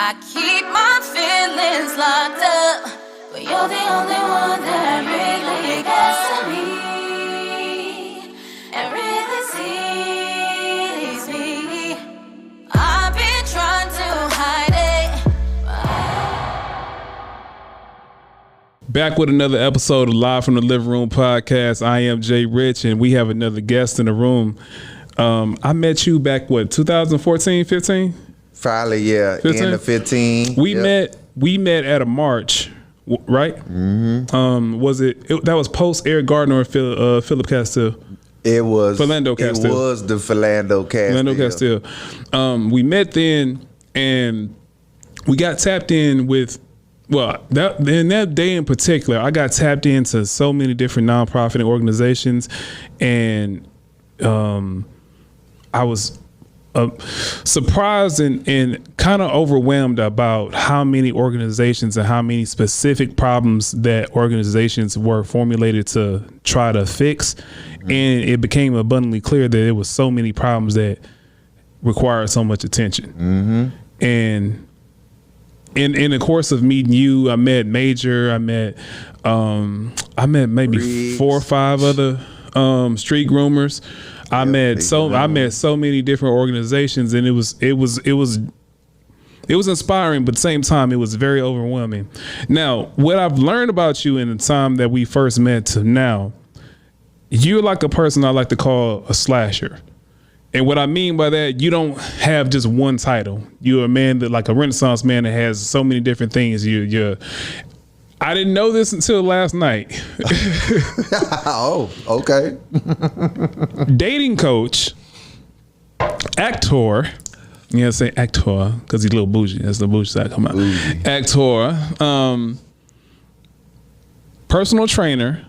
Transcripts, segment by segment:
I keep my feelings locked up, but you're the only one that really gets to me and really sees me. I've been trying to hide it. Back with another episode of Live from the Living Room podcast. I am JayRich, and we have another guest in the room. I met you back, 2014, 15? Probably, yeah. 15? End of 15. We met at a march, right? Mm-hmm. That was post Eric Gardner or Philip Castile? It was Philando Castile. It was the Philando Castile. We met then, and we got tapped in with. Well, in that day in particular, I got tapped into so many different nonprofit organizations, and I was surprised and kind of overwhelmed about how many organizations and how many specific problems that organizations were formulated to try to fix. Mm-hmm. And it became abundantly clear that there was so many problems that required so much attention. Mm-hmm. And in the course of meeting you, I met Major, I met maybe Reeds. 4 or 5 other street groomers. I met so many different organizations, and it was inspiring, but at the same time it was very overwhelming. Now, what I've learned about you in the time that we first met to now, you're like a person I like to call a slasher. And what I mean by that, you don't have just one title. You're a man that, like a Renaissance man, that has so many different things. I didn't know this until last night. Oh, okay. Dating coach, actor. You gotta say actor because he's a little bougie. That's the bougie side come out. Bougie. Actor, personal trainer,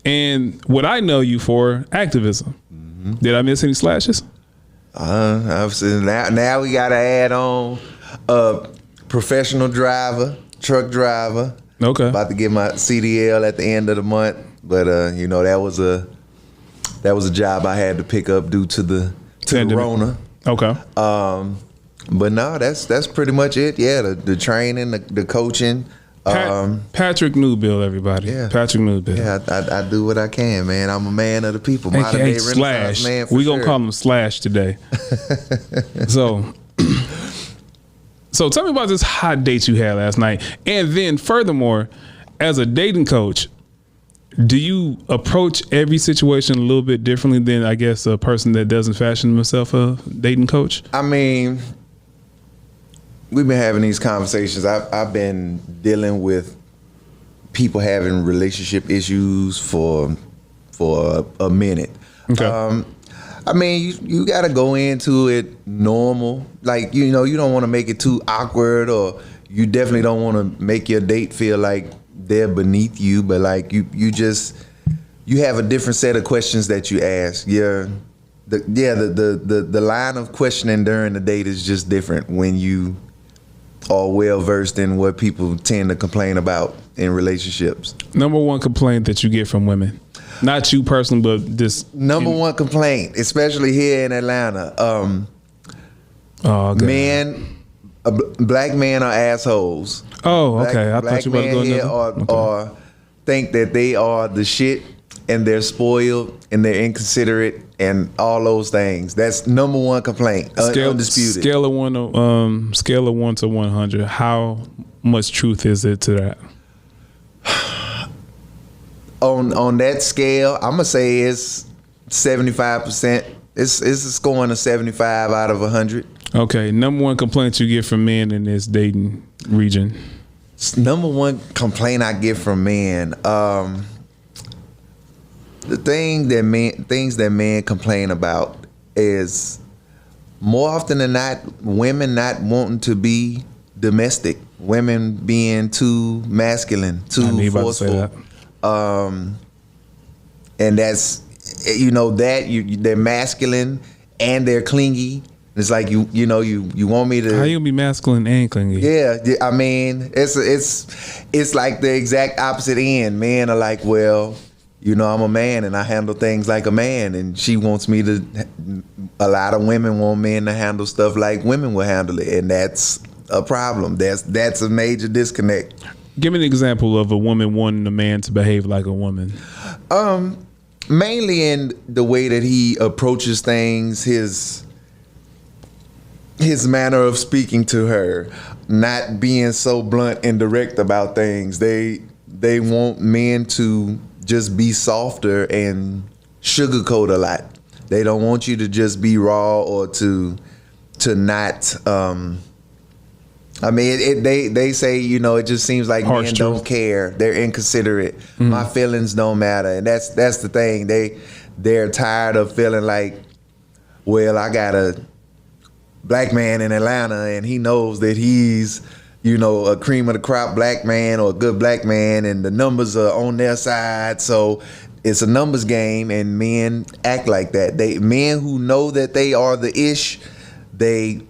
and what I know you for, activism. Did I miss any slashes? Now we got to add on professional driver, truck driver. Okay. About to get my CDL at the end of the month, but that was a job I had to pick up due to the Rona. Okay. But no, that's pretty much it. Yeah, the training, the coaching. Patrick Newbill, everybody. Yeah. Patrick Newbill. Yeah, I do what I can, man. I'm a man of the people. Modern day Slash. Man, we gonna call him Slash today. So tell me about this hot date you had last night. And then furthermore, as a dating coach, do you approach every situation a little bit differently than, I guess, a person that doesn't fashion himself a dating coach? I mean, we've been having these conversations. I've been dealing with people having relationship issues for a minute. Okay. I mean, you got to go into it normal. Like, you don't want to make it too awkward, or you definitely don't want to make your date feel like they're beneath you. But like you have a different set of questions that you ask. The line of questioning during the date is just different when you are well versed in what people tend to complain about in relationships. Number one complaint that you get from women, not you personally, but this number one complaint, especially here in Atlanta. Black men are assholes. Oh, okay. I thought you were going to go or think that they are the shit, and they're spoiled and they're inconsiderate and all those things. That's number one complaint. Undisputed. Scale of 1 to 100. How much truth is it to that? On that scale, I'm gonna say it's 75%. It's scoring a 75 out of 100. Okay. Number one complaint you get from men in this dating region. Number one complaint I get from men. The things that men complain about is, more often than not, women not wanting to be domestic, women being too masculine, too forceful. And that's, they're masculine and they're clingy. It's like you want me to. How you gonna be masculine and clingy? Yeah, I mean, it's like the exact opposite end. Men are like, well, I'm a man and I handle things like a man, and she wants me to. A lot of women want men to handle stuff like women will handle it, and that's a problem. That's a major disconnect. Give me an example of a woman wanting a man to behave like a woman. Mainly in the way that he approaches things, his manner of speaking to her, not being so blunt and direct about things. They want men to just be softer and sugarcoat a lot. They don't want you to just be raw or to not. They say, it just seems like Harsh men truth. don't care. They're inconsiderate. My feelings don't matter, and that's the thing. They're tired of feeling like, well, I got a black man in Atlanta, and he knows that he's, a cream of the crop black man or a good black man, and the numbers are on their side. So it's a numbers game, and men act like that. Men who know that they are the ish, they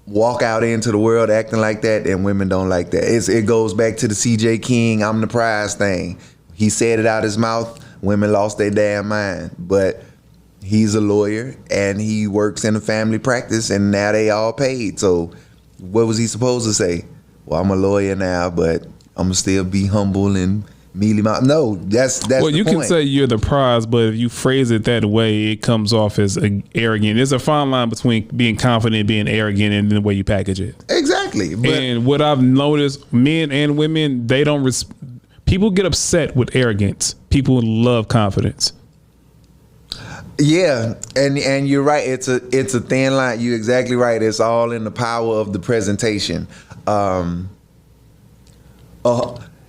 walk out into the world acting like that, and women don't like that. It goes back to the C.J. King, I'm the prize thing. He said it out his mouth, women lost their damn mind. But he's a lawyer, and he works in a family practice, and now they all paid. So what was he supposed to say? Well, I'm a lawyer now, but I'm going to still be humble and mealy mouth. No, that's Well, the you point. can say you're the prize, but if you phrase it that way, it comes off as arrogant. There's a fine line between being confident and being arrogant and the way you package it. Exactly. But And what I've noticed, men and women, they don't. People get upset with arrogance. People love confidence. yeah, and you're right. It's a thin line. You're exactly right. It's all in the power of the presentation.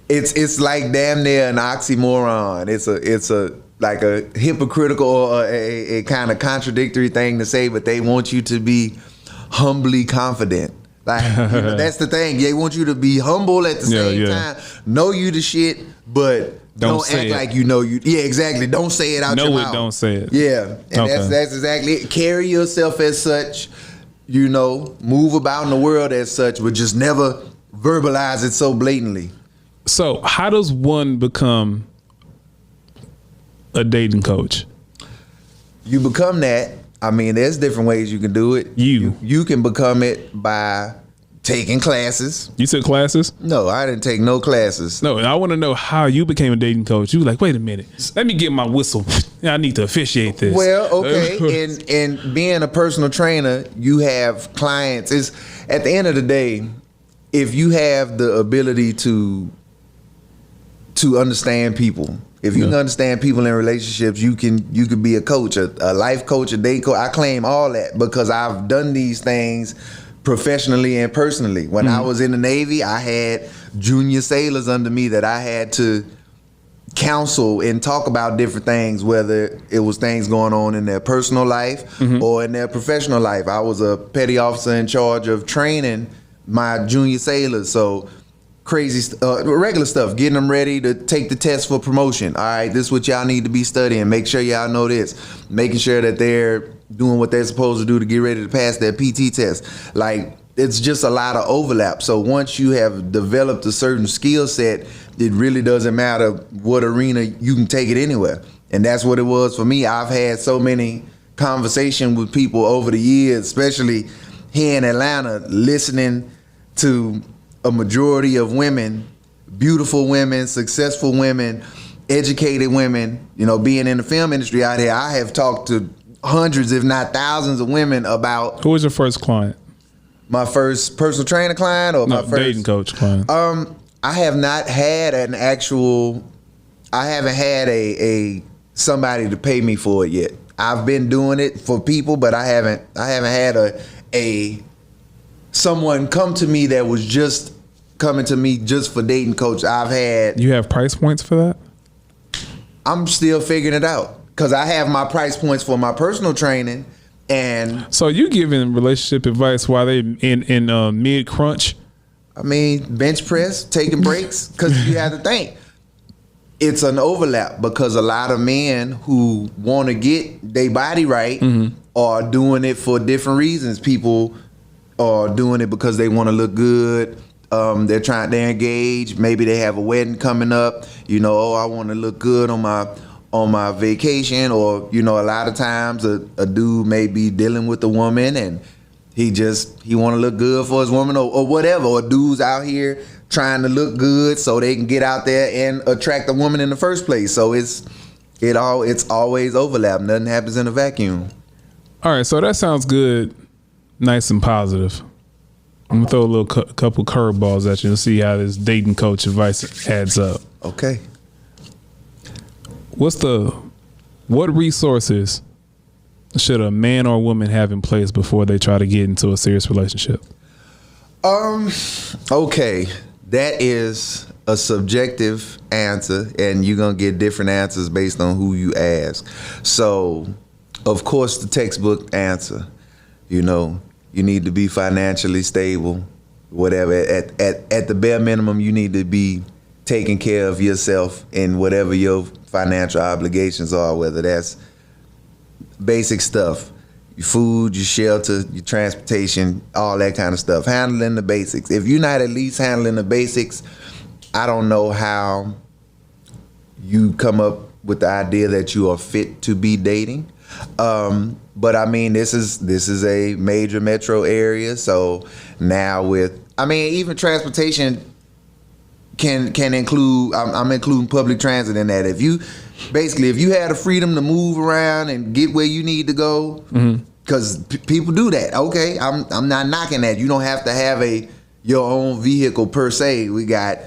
It's like damn near an oxymoron. It's a like a hypocritical or a kind of contradictory thing to say, but they want you to be humbly confident. Like that's the thing. They want you to be humble at the same time. Know you the shit, but don't act like you know you. Yeah, exactly. Don't say it out your mouth. Don't say it. Yeah, and Okay. that's exactly it. Carry yourself as such. Move about in the world as such, but just never verbalize it so blatantly. So, how does one become a dating coach? You become that. I mean, there's different ways you can do it. You can become it by taking classes. You took classes? No, I didn't take no classes. No, and I want to know how you became a dating coach. You were like, wait a minute, let me get my whistle. I need to officiate this. Well, okay, and being a personal trainer, you have clients. Is at the end of the day, if you have the ability to understand people, if you can understand people in relationships, you can be a coach, a life coach, a day coach. I claim all that because I've done these things professionally and personally. When I was in the Navy, I had junior sailors under me that I had to counsel and talk about different things, whether it was things going on in their personal life or in their professional life. I was a petty officer in charge of training my junior sailors. So crazy, regular stuff, getting them ready to take the test for promotion. All right, this is what y'all need to be studying. Make sure y'all know this. Making sure that they're doing what they're supposed to do to get ready to pass their PT test. Like, it's just a lot of overlap. So once you have developed a certain skill set, it really doesn't matter what arena, you can take it anywhere. And that's what it was for me. I've had so many conversations with people over the years, especially here in Atlanta, listening to a majority of women, beautiful women, successful women, educated women, being in the film industry out here. I have talked to hundreds, if not thousands of women about. Who was your first client? My first personal trainer client or my first dating coach client? I have not had an actual, I haven't had a somebody to pay me for it yet. I've been doing it for people, but I haven't had a someone come to me that was just coming to me just for dating coach. I've had. You have price points for that? I'm still figuring it out because I have my price points for my personal training, and so you giving relationship advice while they in mid crunch? I mean, bench press, taking breaks, because you have to think. It's an overlap because a lot of men who want to get their body right are doing it for different reasons. People are doing it because they want to look good. They're engaged. Maybe they have a wedding coming up. I want to look good on my vacation. Or, a lot of times a dude may be dealing with a woman and He want to look good for his woman or whatever. Or dudes out here trying to look good so they can get out there and attract a woman in the first place. So it's always overlap. Nothing happens in a vacuum. All right, so that sounds good, nice and positive. I'm gonna throw a little couple curveballs at you and see how this dating coach advice adds up. Okay. What resources should a man or woman have in place before they try to get into a serious relationship? Okay, that is a subjective answer, and you're gonna get different answers based on who you ask. So, of course, the textbook answer, you need to be financially stable, whatever. At the bare minimum, you need to be taking care of yourself in whatever your financial obligations are, whether that's basic stuff, your food, your shelter, your transportation, all that kind of stuff. Handling the basics. If you're not at least handling the basics, I don't know how you come up with the idea that you are fit to be dating. But I mean, this is a major metro area, so now even transportation can include. I'm including public transit in that. If you had the freedom to move around and get where you need to go, because people do that. Okay, I'm not knocking that. You don't have to have your own vehicle per se. We got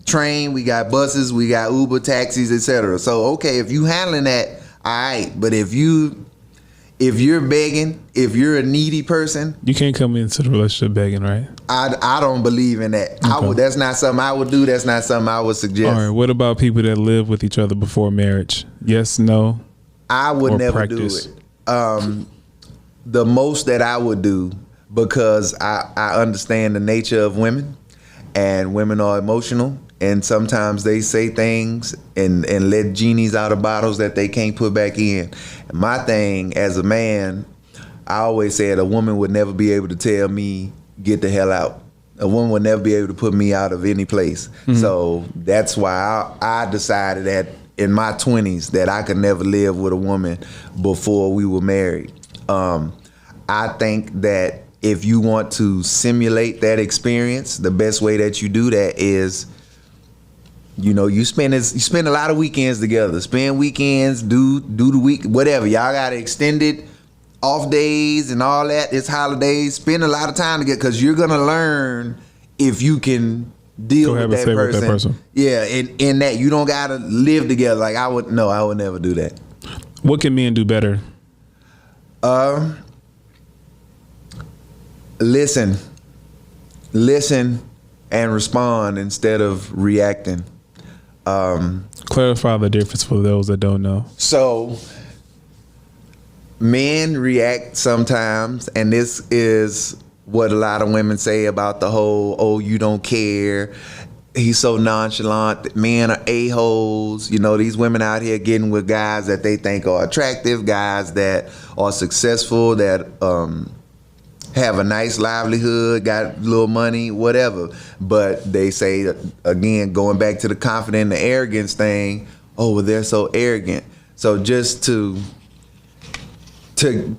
train, we got buses, we got Uber, taxis, etc. So okay, if you handling that, all right. But if you're begging, if you're a needy person, you can't come into the relationship begging, right? I don't believe in that. Okay. That's not something I would do. That's not something I would suggest. All right. What about people that live with each other before marriage? Yes, no. I would never do it. The most that I would do, because I understand the nature of women, and women are emotional, and sometimes they say things and let genies out of bottles that they can't put back in. And my thing as a man, I always said a woman would never be able to tell me, get the hell out. A woman would never be able to put me out of any place. Mm-hmm. So that's why I decided that in my 20s that I could never live with a woman before we were married. I think that if you want to simulate that experience, the best way that you do that is, you spend a lot of weekends together. Spend weekends, do the week, whatever. Y'all got extended off days and all that. It's holidays. Spend a lot of time together, because you're gonna learn if you can deal with that person. Yeah, in that you don't gotta live together. Like I would never do that. What can men do better? Listen and respond instead of reacting. Clarify the difference for those that don't know. So men react sometimes, and this is what a lot of women say about the whole, oh, you don't care, he's so nonchalant, men are a-holes. These women out here getting with guys that they think are attractive, guys that are successful, that have a nice livelihood, got a little money, whatever. But they say, again, going back to the confidence and the arrogance thing, oh, well, they're so arrogant. So just to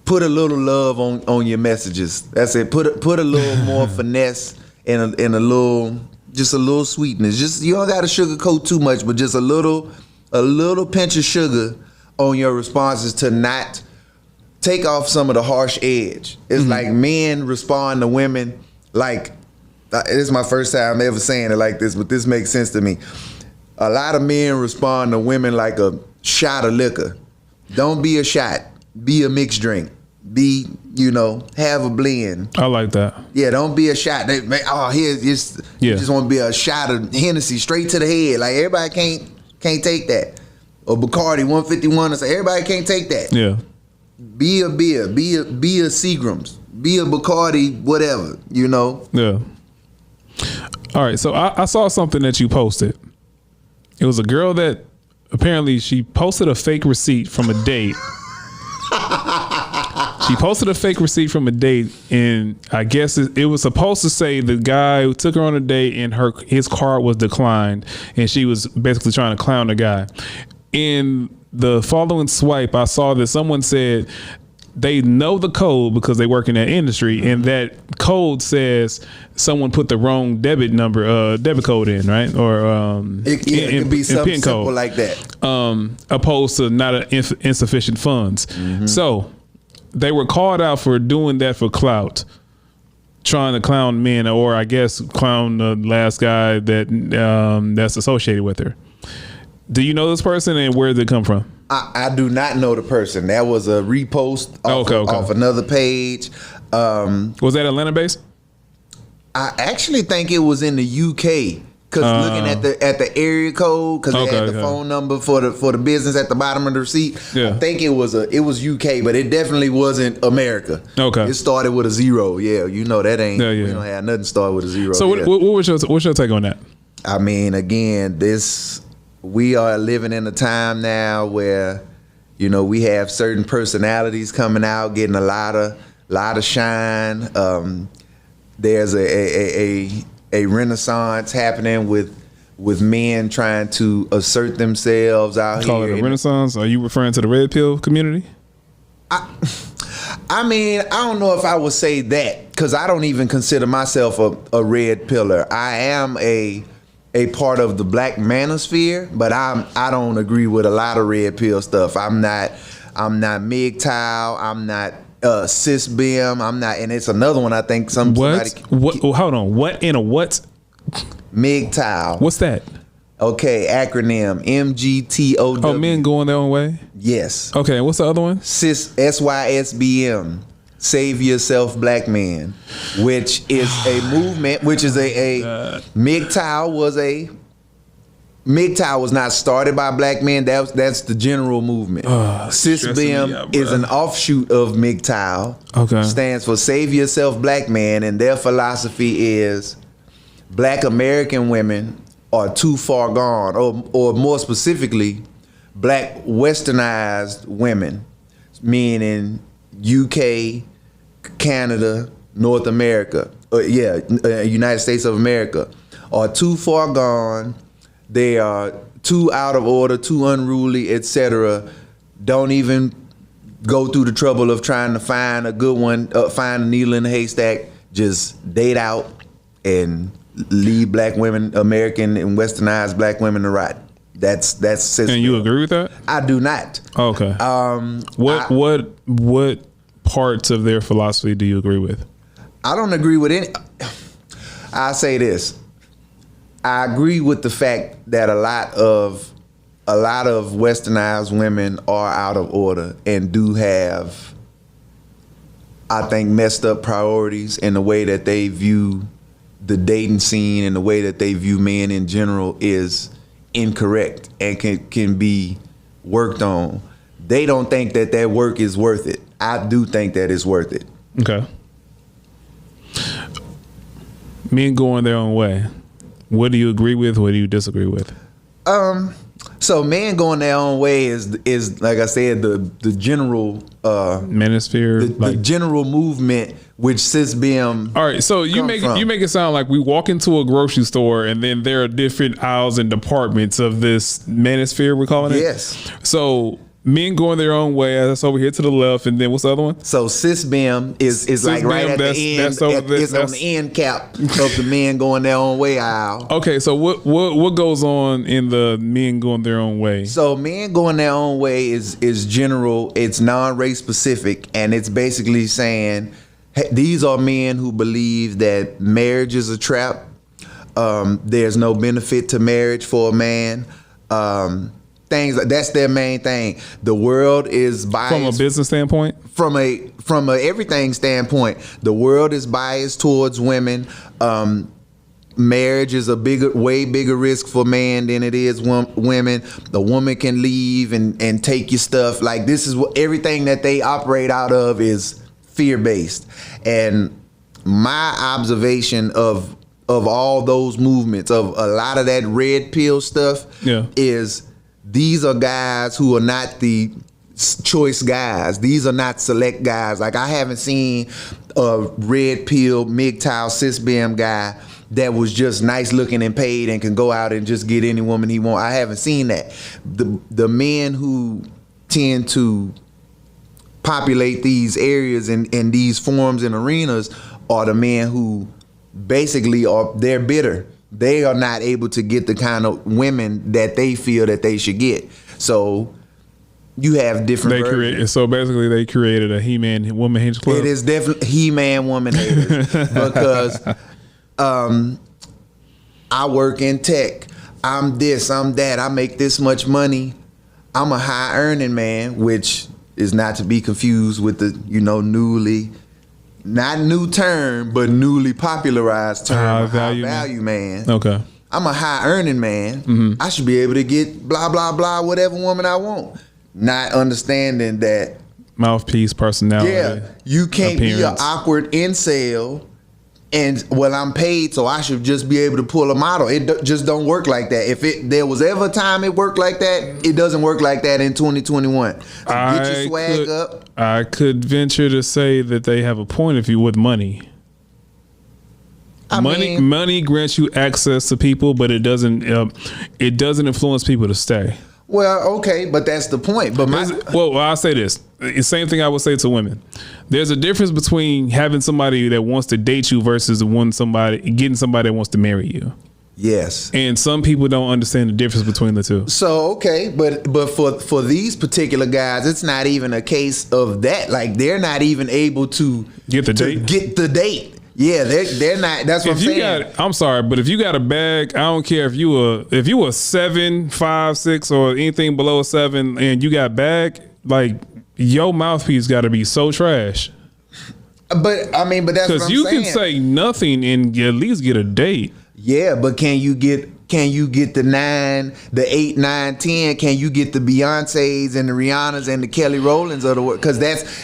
put a little love on your messages. That's it. Put a little more finesse and a little sweetness. Just, you don't got to sugarcoat too much, but just a little pinch of sugar on your responses to not take off some of the harsh edge. It's like men respond to women like, this is my first time ever saying it like this, but this makes sense to me. A lot of men respond to women like a shot of liquor. Don't be a shot. Be a mixed drink. Be, have a blend. I like that. Yeah, don't be a shot. You just want to be a shot of Hennessy straight to the head. Like everybody can't take that. Or Bacardi 151. Everybody can't take that. Yeah. Be a beer, be a Seagram's, be a Bacardi, whatever, Yeah. All right, so I saw something that you posted. It was a girl that apparently she posted a fake receipt from a date. She posted a fake receipt from a date, and I guess it was supposed to say the guy who took her on a date and his card was declined, and she was basically trying to clown the guy. In the following swipe, I saw that someone said, they know the code because they work in that industry, and that code says someone put the wrong debit code in, right? Or it could be something simple like that. Opposed to not insufficient funds. So they were called out for doing that for clout, trying to clown men, or I guess clown the last guy that's associated with her. Do you know this person, and where did it come from? I do not know the person. That was a repost off another page. Was that Atlanta based? I actually think it was in the UK. Because looking at the area code, because they had the phone number for the business at the bottom of the receipt, I think it was UK, but it definitely wasn't America. Okay, it started with a 0. Yeah, you know that ain't. We don't have nothing started with a 0. So what's your take on that? I mean, again, we are living in a time now where, you know, we have certain personalities coming out, getting a lot of shine. There's a renaissance happening with men trying to assert themselves out here. Call it a renaissance? Are you referring to the red pill community? I mean, I don't know if I would say that, because I don't even consider myself a red pillar. I am a part of the black manosphere, but I don't agree with a lot of red pill stuff. I'm not MGTOW. I'm not cis-BIM. I'm not, and it's another one I think somebody. What? Hold on. What in a what? MGTOW. What's that? Okay, acronym MGTOW. Oh, men going their own way? Yes. Okay, what's the other one? SYSBM. Save Yourself Black Man, which is a movement, which is MGTOW was not started by black men. That's the general movement. CISBM is an offshoot of MGTOW. Okay. Stands for Save Yourself Black Man, and their philosophy is black American women are too far gone, or more specifically, black westernized women, meaning UK, Canada, North America, United States of America, are too far gone. They are too out of order, too unruly, etc. Don't even go through the trouble of trying to find a good one, find a needle in the haystack. Just date out and leave black women, American and westernized black women to rot. That's and you agree with that? I do not. Okay. What parts of their philosophy do you agree with? I don't agree with any. I'll say this. I agree with the fact that a lot of westernized women are out of order and do have, I think, messed up priorities in the way that they view the dating scene and the way that they view men in general is incorrect and can be worked on. They don't think that their work is worth it. I do think that it's worth it. Okay. Men going their own way. What do you agree with? What do you disagree with? So men going their own way is like I said, the general manosphere, the general movement, which CISBM. All right, so you make it sound like we walk into a grocery store and then there are different aisles and departments of this manosphere, we're calling it. Yes. So men going their own way. That's over here to the left, and then what's the other one? So CISBM is like right at the end. It's on the end cap of the men going their own way aisle. Okay, so what goes on in the men going their own way? So men going their own way is general. It's non-race specific, and it's basically saying, hey, these are men who believe that marriage is a trap. There's no benefit to marriage for a man. Things that's their main thing. The world is biased from a business standpoint. From a everything standpoint, the world is biased towards women. Marriage is a way bigger risk for man than it is women. The woman can leave and take your stuff. Like, this is what everything that they operate out of is fear based. And my observation of all those movements, of a lot of that red pill stuff, is these are guys who are not the choice guys. These are not select guys. Like, I haven't seen a red pill, MGTOW, CISBM guy that was just nice looking and paid and can go out and just get any woman he wants. I haven't seen that. The men who tend to populate these areas and these forums and arenas are the men who basically they're bitter. They are not able to get the kind of women that they feel that they should get. So you have different versions. So basically they created a He-Man Woman Haters Club. It is definitely He-Man Woman Haters because I work in tech. I'm this, I'm that. I make this much money. I'm a high earning man, which is not to be confused with the, newly, not new term, but newly popularized term, high value man. Okay. I'm a high earning man. I should be able to get blah, blah, blah, whatever woman I want. Not understanding that mouthpiece personality. Yeah, you can't be an awkward incel and I'm paid, so I should just be able to pull a model. It just don't work like that. If there was ever a time it worked like that, it doesn't work like that in 2021. So get your swag up. I could venture to say that they have a point of view with money. Money grants you access to people, but it doesn't influence people to stay. Well, okay, but that's the point. But I'll say this. The same thing I would say to women. There's a difference between having somebody that wants to date you versus getting somebody that wants to marry you. Yes. And some people don't understand the difference between the two. So, okay, but for these particular guys, it's not even a case of that. Like, they're not even able to get the date. Yeah, they're not. That's what I'm saying. I'm sorry, but if you got a bag, I don't care if you a 7, 5, 6, or anything below a 7, and you got bag, like your mouthpiece got to be so trash. But that's what I'm saying. Because you can say nothing and at least get a date. Yeah, but can you get the 9, the 8, 9, 10? Can you get the Beyoncés and the Rihannas and the Kelly Rowlands of the world? Because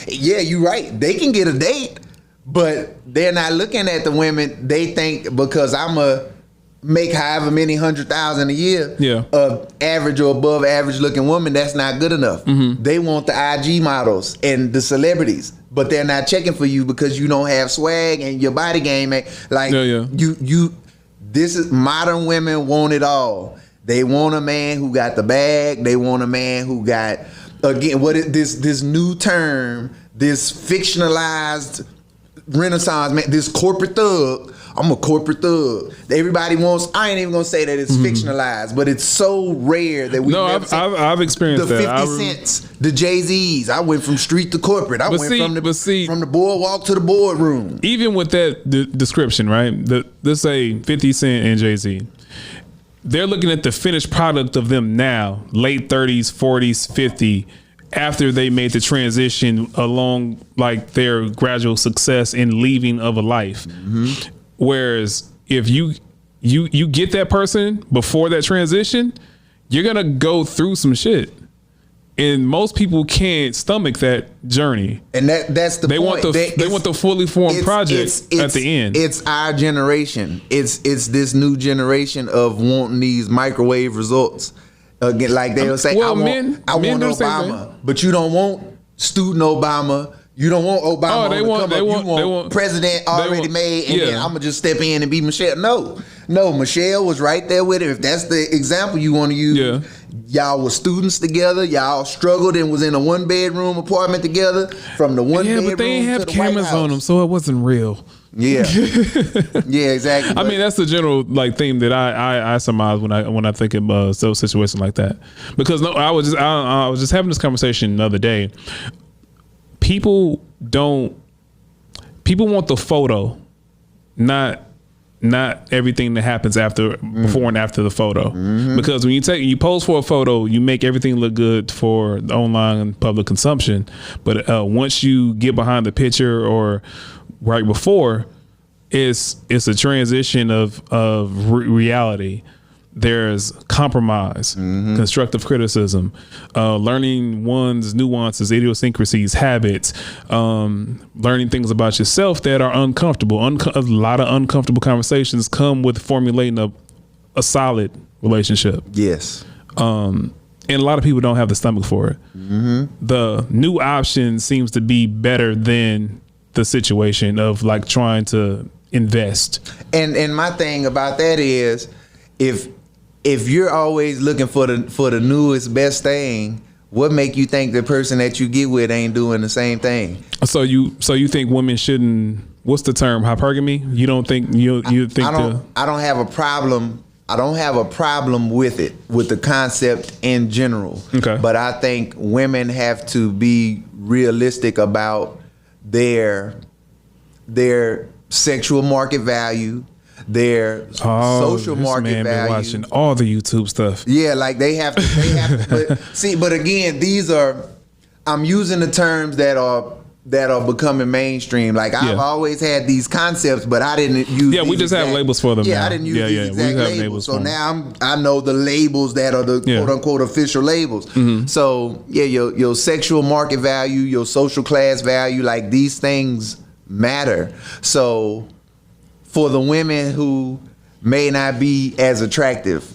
you're right. They can get a date. But they're not looking at the women. They think because I'm a make however many 100,000 a year, average or above average looking woman, that's not good enough. They want the IG models and the celebrities, but they're not checking for you because you don't have swag and your body game ain't like you. This is modern women want it all. They want a man who got the bag. They want a man who got this new term, this fictionalized Renaissance man, this corporate thug. I'm a corporate thug. Everybody wants. I ain't even gonna say that it's fictionalized, but it's so rare that we. No, I've experienced the that. 50 Cents, the Jay-Z's. I went from street to corporate. I went from the boardwalk to the boardroom. Even with that description, right? Let's say 50 Cent and Jay-Z. They're looking at the finished product of them now, late 30s, 40s, 50. After they made the transition along like their gradual success in leaving of a life. Whereas if you get that person before that transition, you're gonna go through some shit. And most people can't stomach that journey. And that's the point. They want the fully formed project at the end. It's our generation. It's this new generation of wanting these microwave results. Again, like they'll say, I want Obama, but you don't want student Obama. You don't want Obama to come up. You want president already made, and then I'm gonna just step in and be Michelle. No, Michelle was right there with it. If that's the example you want to use, y'all were students together. Y'all struggled and was in a 1-bedroom apartment together from the 1-bedroom. But they didn't have cameras on them, so it wasn't real. Yeah, yeah, exactly. I mean, that's the general theme that I surmise when I think of those situations like that. Because I was just having this conversation the other day. People want the photo, not everything that happens before and after the photo. Because when you pose for a photo, you make everything look good for the online public consumption. But once you get behind the picture or right before, it's a transition of reality. There's compromise, constructive criticism, learning one's nuances, idiosyncrasies, habits, learning things about yourself that are uncomfortable. A lot of uncomfortable conversations come with formulating a solid relationship. Yes. And a lot of people don't have the stomach for it. The new option seems to be better than the situation of like trying to invest. And my thing about that is if you're always looking for the newest best thing, what make you think the person that you get with ain't doing the same thing? So you think women shouldn't? What's the term? Hypergamy? You don't think you think? I don't have a problem. I don't have a problem with it, with the concept in general. Okay. But I think women have to be realistic about their sexual market value, their social market man value. Been watching all the YouTube stuff. Yeah, like they have to, but again, I'm using the terms that are becoming mainstream. Like I've always had these concepts, but I didn't use. Yeah, we just have labels for them. Yeah, now. I didn't use these exact labels. So now I know the labels that are the quote unquote official labels. Mm-hmm. So yeah, your sexual market value, your social class value, like these things matter. So for the women who may not be as attractive,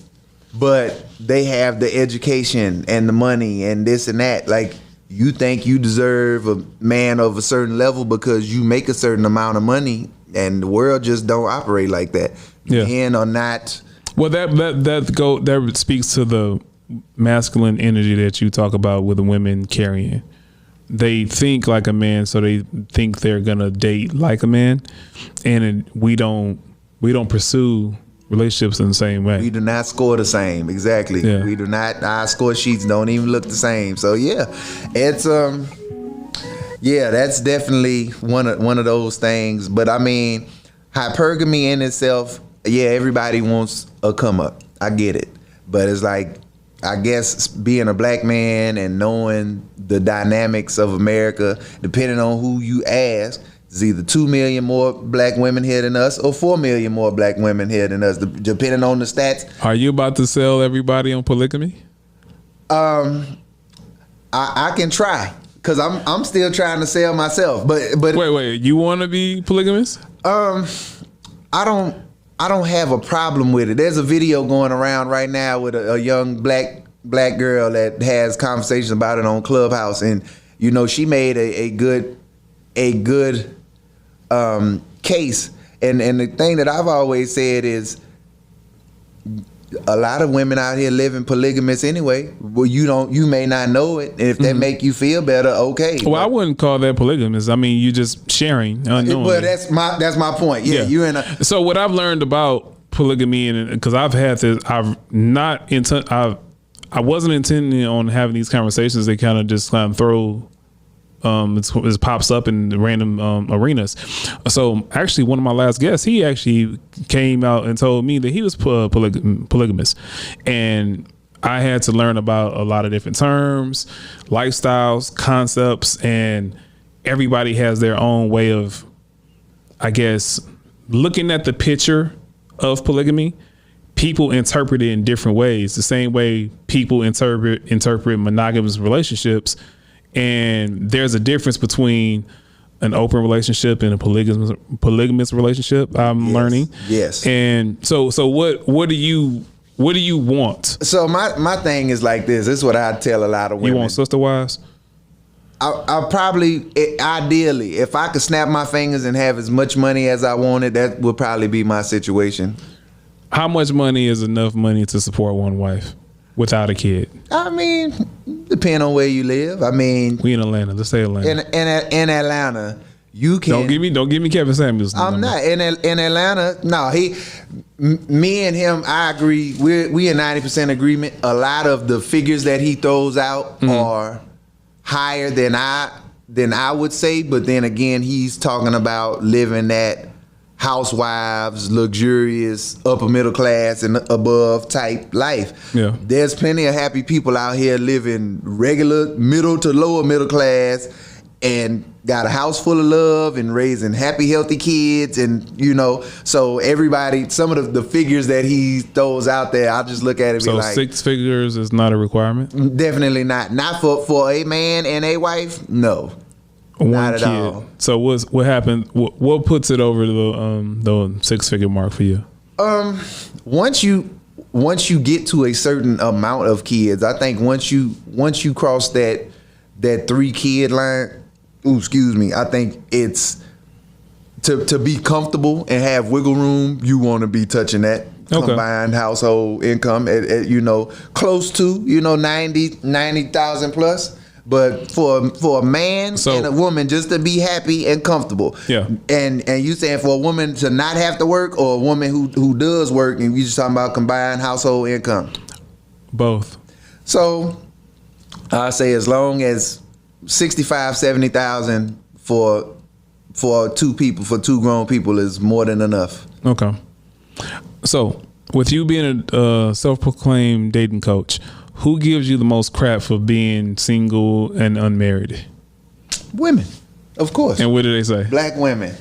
but they have the education and the money and this and that, like. You think you deserve a man of a certain level because you make a certain amount of money, and the world just don't operate like that. Yeah. Men are not. Well, that speaks to the masculine energy that you talk about with the women carrying. They think like a man, so they think they're gonna date like a man, and we don't pursue relationships in the same way. We do not score the same. Exactly. Yeah. We do not. Our score sheets don't even look the same. So yeah, it's that's definitely one of those things. But I mean, hypergamy in itself, yeah, everybody wants a come up. I get it, but it's like, I guess being a black man and knowing the dynamics of America, depending on who you ask. There's either 2 million more black women here than us or 4 million more black women here than us, depending on the stats. Are you about to sell everybody on polygamy? I can try, because I'm still trying to sell myself. But wait, you want to be polygamous? I don't have a problem with it. There's a video going around right now with a young black girl that has conversations about it on Clubhouse, and she made a good case, and the thing that I've always said is a lot of women out here living polygamous anyway. Well, you may not know it, and if that make you feel better, okay. Well, I wouldn't call that polygamous. I mean, you just sharing unknowingly. Well, that's my point. Yeah, you in a. So what I've learned about polygamy, and because I've had this, I wasn't intending on having these conversations. They kind of just throw. It pops up in random arenas. So actually, one of my last guests, he actually came out and told me that he was polygamous, and I had to learn about a lot of different terms, lifestyles, concepts, and everybody has their own way of, I guess, looking at the picture of polygamy. People interpret it in different ways. The same way people interpret monogamous relationships. And there's a difference between an open relationship and a polygamous relationship. I'm learning. Yes. And so what do you want? So my thing is like this. This is what I tell a lot of women. You want sister wives? I probably, ideally, if I could snap my fingers and have as much money as I wanted, that would probably be my situation. How much money is enough money to support one wife without a kid? I mean, depending on where you live. I mean, we in Atlanta. Let's say Atlanta. In Atlanta, you can. Don't give me Kevin Samuels. I'm not in Atlanta. No, me and him, I agree. We in 90% agreement. A lot of the figures that he throws out are higher than I would say. But then again, he's talking about living that housewives, luxurious, upper middle class and above type life. Yeah. There's plenty of happy people out here living regular middle to lower middle class and got a house full of love and raising happy, healthy kids. And, so everybody, some of the figures that he throws out there, I just look at it and be like. So 6 figures is not a requirement? Definitely not. Not for a man and a wife, no. Not at all. So what happened? What puts it over the 6-figure mark for you? Once you get to a certain amount of kids, I think once you cross that 3-kid line, I think it's to be comfortable and have wiggle room. You want to be touching that combined household income at close to 90,000 plus. But for a man and a woman just to be happy and comfortable, and you saying for a woman to not have to work, or a woman who does work, and you just talking about combined household income? Both. So I say as long as 65, 70,000 for two grown people is more than enough. Okay. So with you being a self-proclaimed dating coach, who gives you the most crap for being single and unmarried? Women, of course. And what do they say? Black women.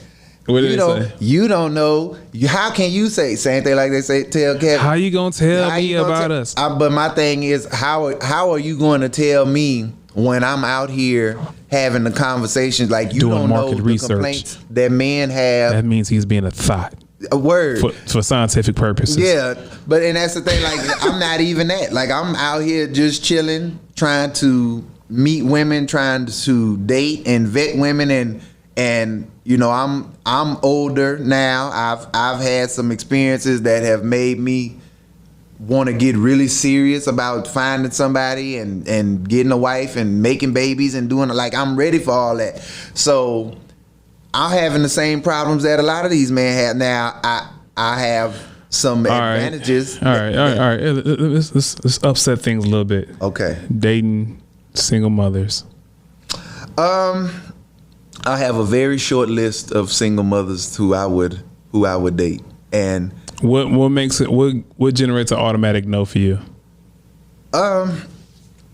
What do they say? You don't know. How can you say same thing like they say? Tell Kevin. How you gonna tell me about us? But my thing is, how are you going to tell me when I'm out here having the conversations like you doing don't market know research the complaints that men have? That means he's being a thought. A word for scientific purposes. Yeah, and that's the thing. Like I'm not even that. Like I'm out here just chilling, trying to meet women, trying to date and vet women, and I'm older now. I've had some experiences that have made me want to get really serious about finding somebody and getting a wife and making babies and doing it. Like I'm ready for all that. So I'm having the same problems that a lot of these men have now. I have some advantages. All right. Let's upset things a little bit. Okay. Dating single mothers. I have a very short list of single mothers who I would date. And what makes it? What generates an automatic no for you?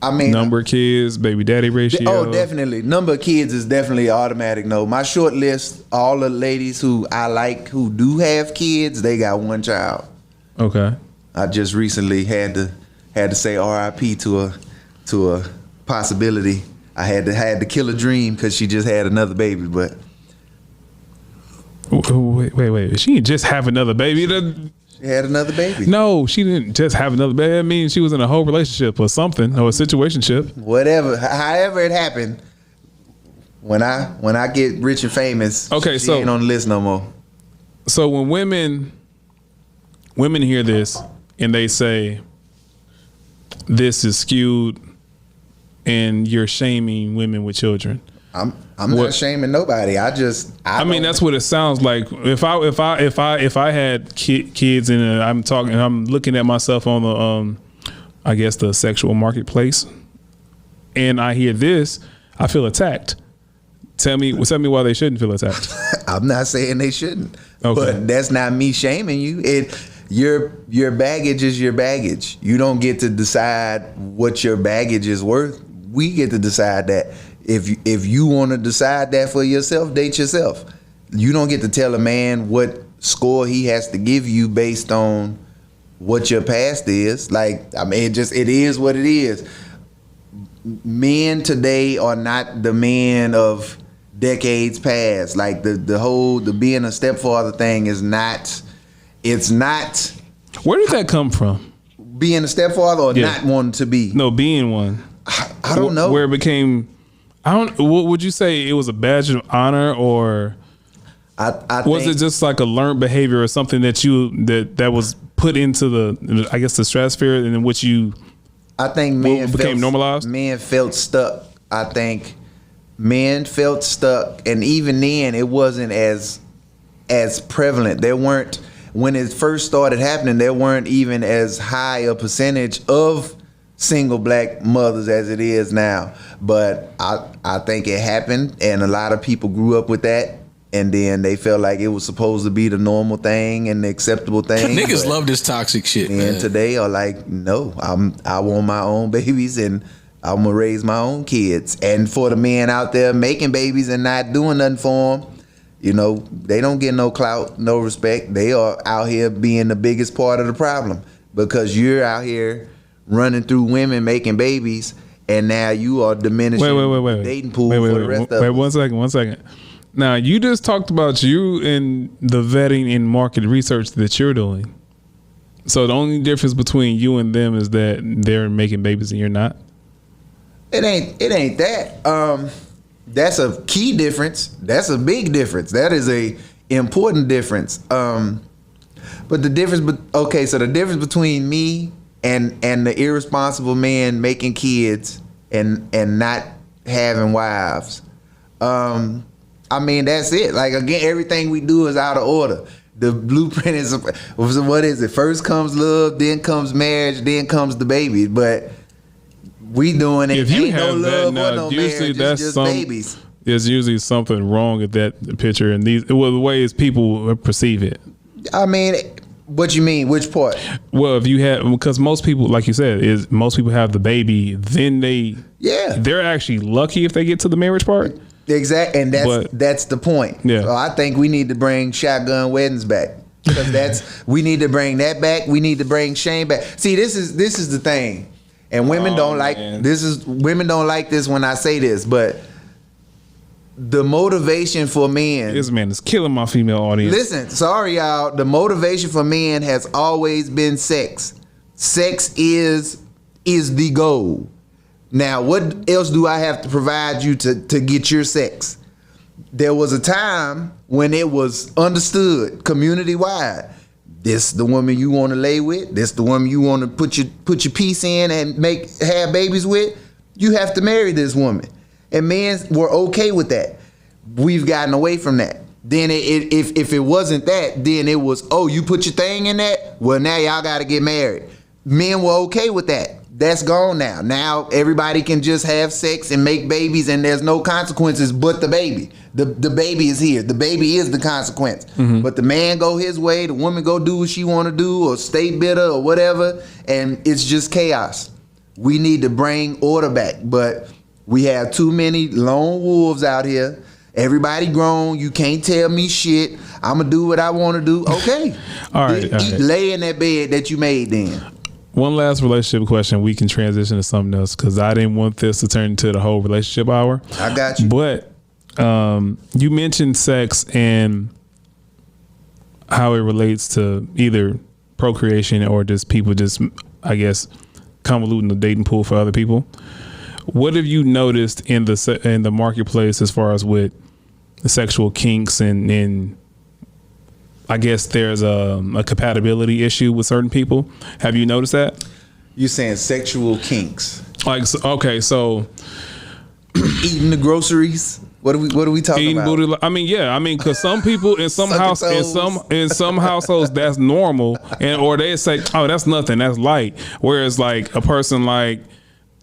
I mean, number of kids, baby daddy ratio. Oh, definitely. Number of kids is definitely automatic no. My short list, all the ladies who I like who do have kids, they got one child. Okay. I just recently had to say R.I.P. to a possibility. I had to kill a dream because she just had another baby. But wait, she didn't just have another baby. She had another baby. No, she didn't just have another baby. I mean, she was in a whole relationship or something, or a situationship. Whatever, however it happened. When I get rich and famous, she ain't on the list no more. So when women hear this and they say this is skewed and you're shaming women with children, I'm not shaming nobody. I mean, that's what it sounds like. If I had kids and I'm looking at myself on the I guess the sexual marketplace, and I hear this, I feel attacked. Tell me why they shouldn't feel attacked. I'm not saying they shouldn't, okay. But that's not me shaming you. Your baggage is your baggage. You don't get to decide what your baggage is worth. We get to decide that. If you want to decide that for yourself, date yourself. You don't get to tell a man what score he has to give you based on what your past is. Like, I mean, it is what it is. Men today are not the men of decades past. Like the being a stepfather thing is not. It's not. Where did that come from? Being a stepfather or not wanting to be? No, being one. I don't know where it became. What would you say? It was a badge of honor, or was it just like a learned behavior or something that was put into the stratosphere, and in which you? I think men became normalized. Men felt stuck. I think men felt stuck, and even then, it wasn't as prevalent. There weren't, when it first started happening, there weren't even as high a percentage of single black mothers as it is now. But I think it happened, and a lot of people grew up with that, and then they felt like it was supposed to be the normal thing and the acceptable thing. Niggas love this toxic shit, man. And today are like, no, I want my own babies, and I'm gonna raise my own kids. And for the men out there making babies and not doing nothing for them, they don't get no clout, no respect. They are out here being the biggest part of the problem, because you're out here running through women making babies, and now you are diminishing the dating pool for the rest of us. Wait, one second. Now, you just talked about you and the vetting and market research that you're doing. So the only difference between you and them is that they're making babies and you're not? It ain't that. That's a key difference. That's a big difference. That is a important difference. But the difference, okay, so the difference between me and the irresponsible man making kids and not having wives, I mean, that's it. Like, again, everything we do is out of order. The blueprint is, what is it? First comes love, then comes marriage, then comes the baby. But we doing it. If you ain't have no love that, or no usually marriage, that's it's just babies. There's usually something wrong with that picture and the ways people perceive it. I mean, what you mean? Which part? Well, if you have, because most people, like you said, is most people have the baby, then they're actually lucky if they get to the marriage part. Exactly, and that's the point. Yeah. So I think we need to bring shotgun weddings back, because we need to bring that back. We need to bring shame back. See, this is the thing, and women don't like this. Women don't like this when I say this, but the motivation for men. This man is killing my female audience. Listen, sorry y'all. The motivation for men has always been sex. Sex is the goal. Now, what else do I have to provide you to get your sex? There was a time when it was understood community-wide. This the woman you want to lay with. This the woman you want to put your piece in and have babies with. You have to marry this woman. And men were okay with that. We've gotten away from that. Then if it wasn't that, then it was, oh, you put your thing in that? Well, now y'all got to get married. Men were okay with that. That's gone now. Now everybody can just have sex and make babies, and there's no consequences but the baby. The baby is here. The baby is the consequence. Mm-hmm. But the man go his way, the woman go do what she want to do, or stay bitter or whatever, and it's just chaos. We need to bring order back, but we have too many lone wolves out here. Everybody grown. You can't tell me shit. I'm going to do what I want to do. Okay. All right. Lay in that bed that you made then. One last relationship question. We can transition to something else because I didn't want this to turn into the whole relationship hour. I got you. But you mentioned sex and how it relates to either procreation or just people just, I guess, convoluting the dating pool for other people. What have you noticed in the marketplace as far as with the sexual kinks and I guess there's a compatibility issue with certain people? Have you noticed that? You saying sexual kinks? Like, okay, so eating the groceries. What are we talking about? Booty, because some people in some households that's normal, or they say, oh, that's nothing, that's light. Whereas like a person like,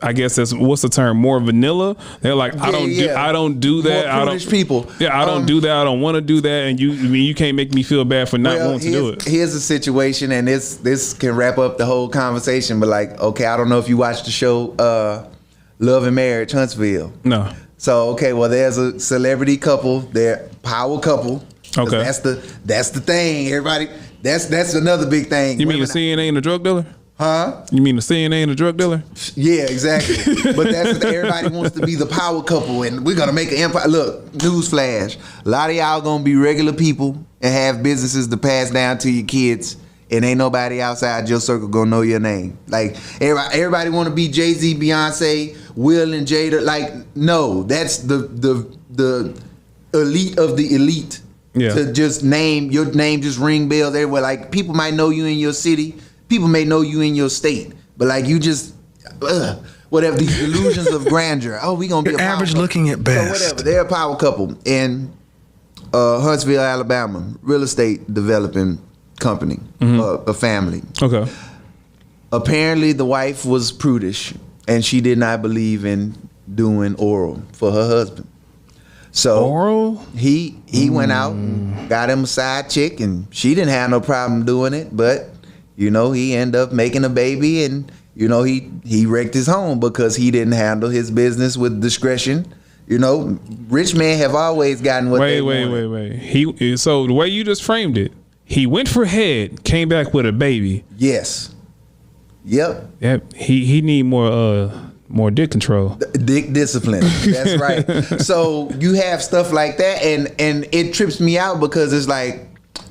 I guess that's, what's the term, more vanilla. They're like, I don't do that. More prudish people. Yeah, I don't do that. I don't want to do that. And you can't make me feel bad for not wanting to do it. Here's a situation, and this can wrap up the whole conversation. But like, okay, I don't know if you watched the show Love and Marriage Huntsville. No. So okay, well, there's a celebrity couple. They're power couple. Okay. That's the thing. Everybody. That's another big thing. You mean the CNA and the drug dealer? Huh? You mean the CNA and the drug dealer? Yeah, exactly. But that's everybody wants to be the power couple, and we're gonna make an empire. Look, newsflash: a lot of y'all gonna be regular people and have businesses to pass down to your kids, and ain't nobody outside your circle gonna know your name. Like everybody want to be Jay-Z, Beyonce, Will, and Jada. Like, no, that's the elite of the elite. Yeah. To just name your name, just ring bells everywhere. Like, people might know you in your city. People may know you in your state, but like, you just whatever, these illusions of grandeur. Oh, we gonna be a power average couple. looking at best. So whatever, they're a power couple in Huntsville, Alabama, real estate developing company, a family. Okay. Apparently, the wife was prudish, and she did not believe in doing oral for her husband. So oral? He went out and got him a side chick, and she didn't have no problem doing it, but he ended up making a baby, and he wrecked his home because he didn't handle his business with discretion. Rich men have always gotten what they wanted. Wait. So the way you just framed it, he went for head, came back with a baby. Yes. Yep. Yep. He need more dick control. Dick discipline. That's right. So you have stuff like that, and it trips me out because it's like,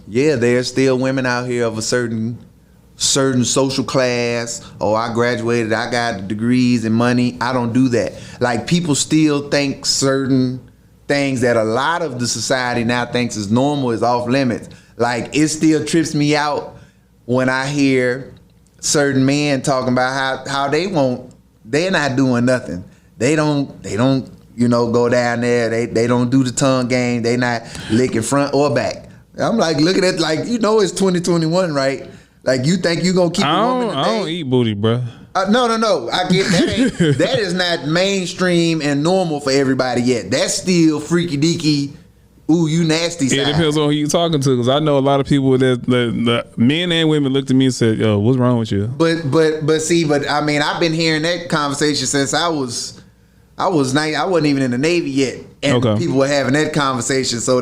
yeah, there's still women out here of a certain social class. Oh, I graduated, I got degrees and money. I don't do that. Like, people still think certain things that a lot of the society now thinks is normal is off limits. Like, it still trips me out when I hear certain men talking about how they're not doing nothing. They don't go down there. They don't do the tongue game. They not licking front or back. I'm like, look at it, like, it's 2021, right? Like, you think you gonna keep a woman today? I don't eat booty, bro. No. I get that. That is not mainstream and normal for everybody yet. That's still freaky deaky. Ooh, you nasty side. It depends on who you talking to, because I know a lot of people that the men and women looked at me and said, "Yo, what's wrong with you?" But I mean, I've been hearing that conversation since I was I wasn't even in the Navy yet, and people were having that conversation. So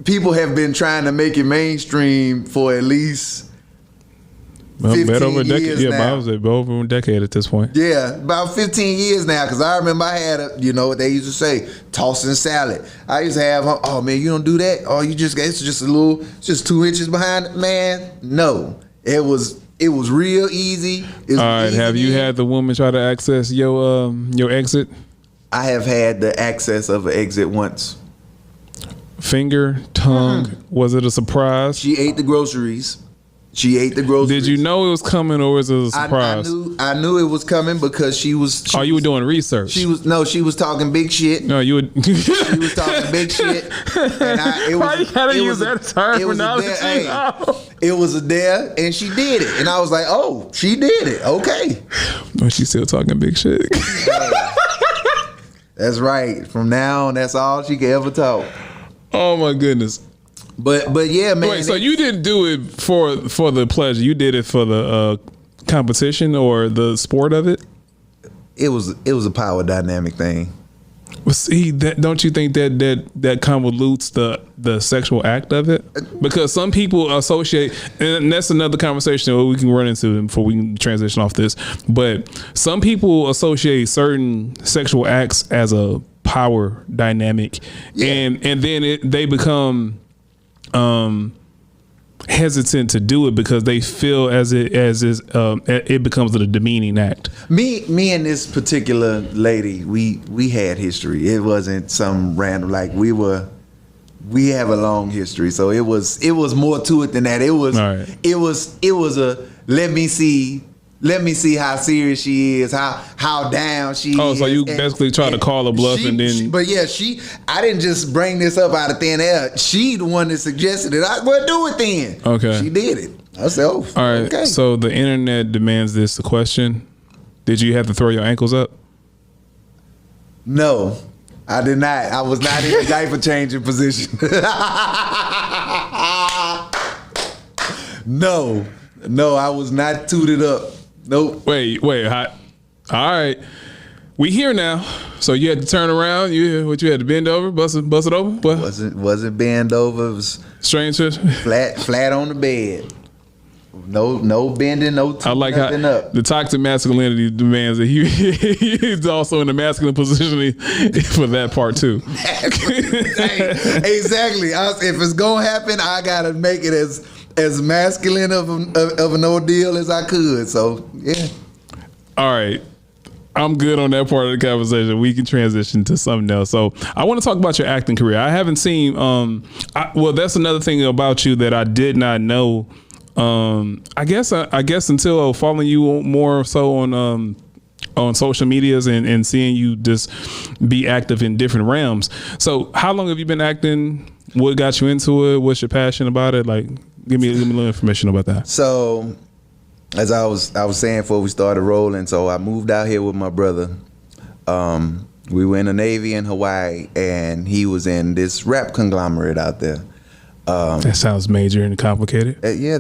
people have been trying to make it mainstream for at least 15 over a decade. years now. I was over a decade at this point. Yeah, about 15 years now. Because I remember I had what they used to say, tossing salad. I used to have, oh man, you don't do that. Oh, it's just 2 inches behind it, man. No, it was real easy. All right, have you had the woman try to access your exit? I have had the access of an exit once. Finger, tongue. Was it a surprise? She ate the groceries. Did you know it was coming, or was it a surprise? I knew it was coming because she was. You were doing research. She was talking big shit. No, you would. She was talking big shit. And why you gotta use that terminology? It was a dare, and she did it, and I was like, oh, she did it. Okay. But she's still talking big shit. That's right. From now on, that's all she could ever talk. Oh my goodness. But yeah, man. Wait, so you didn't do it for the pleasure? You did it for the competition or the sport of it? It was a power dynamic thing. Well, see, don't you think that convolutes the sexual act of it? Because some people associate, and that's another conversation that we can run into before we can transition off this. But some people associate certain sexual acts as a power dynamic, and then they become hesitant to do it because they feel it becomes a demeaning act. Me and this particular lady, we had history. It wasn't some random, like we have a long history. So it was more to it than that. It was a let me see how serious she is, how down she is. Oh, so you basically try to call her bluff and then... But yeah, I didn't just bring this up out of thin air. She the one that suggested it. Well, do it then. Okay. She did it. I said, oh, all right. Okay. So the internet demands this question. Did you have to throw your ankles up? No, I did not. I was not in a diaper changing position. No, I was not tooted up. Nope. Wait. All right. We here now. So you had to turn around. You had to bend over, bust it over? What? Wasn't bend over. It was strange. Flat on the bed. No bending, no I like how up. The toxic masculinity demands that he's also in the masculine position for that part too. Exactly. If it's gonna happen, I gotta make it as masculine of an ordeal as I could. So yeah. All right. I'm good on that part of the conversation. We can transition to something else. So I want to talk about your acting career. I haven't seen. That's another thing about you that I did not know. I guess until following you more so on social medias and seeing you just be active in different realms. So how long have you been acting? What got you into it? What's your passion about it? Like, give me a little information about that. So, as I was saying before we started rolling, so I moved out here with my brother. We were in the Navy in Hawaii, and he was in this rap conglomerate out there. That sounds major and complicated. Yeah,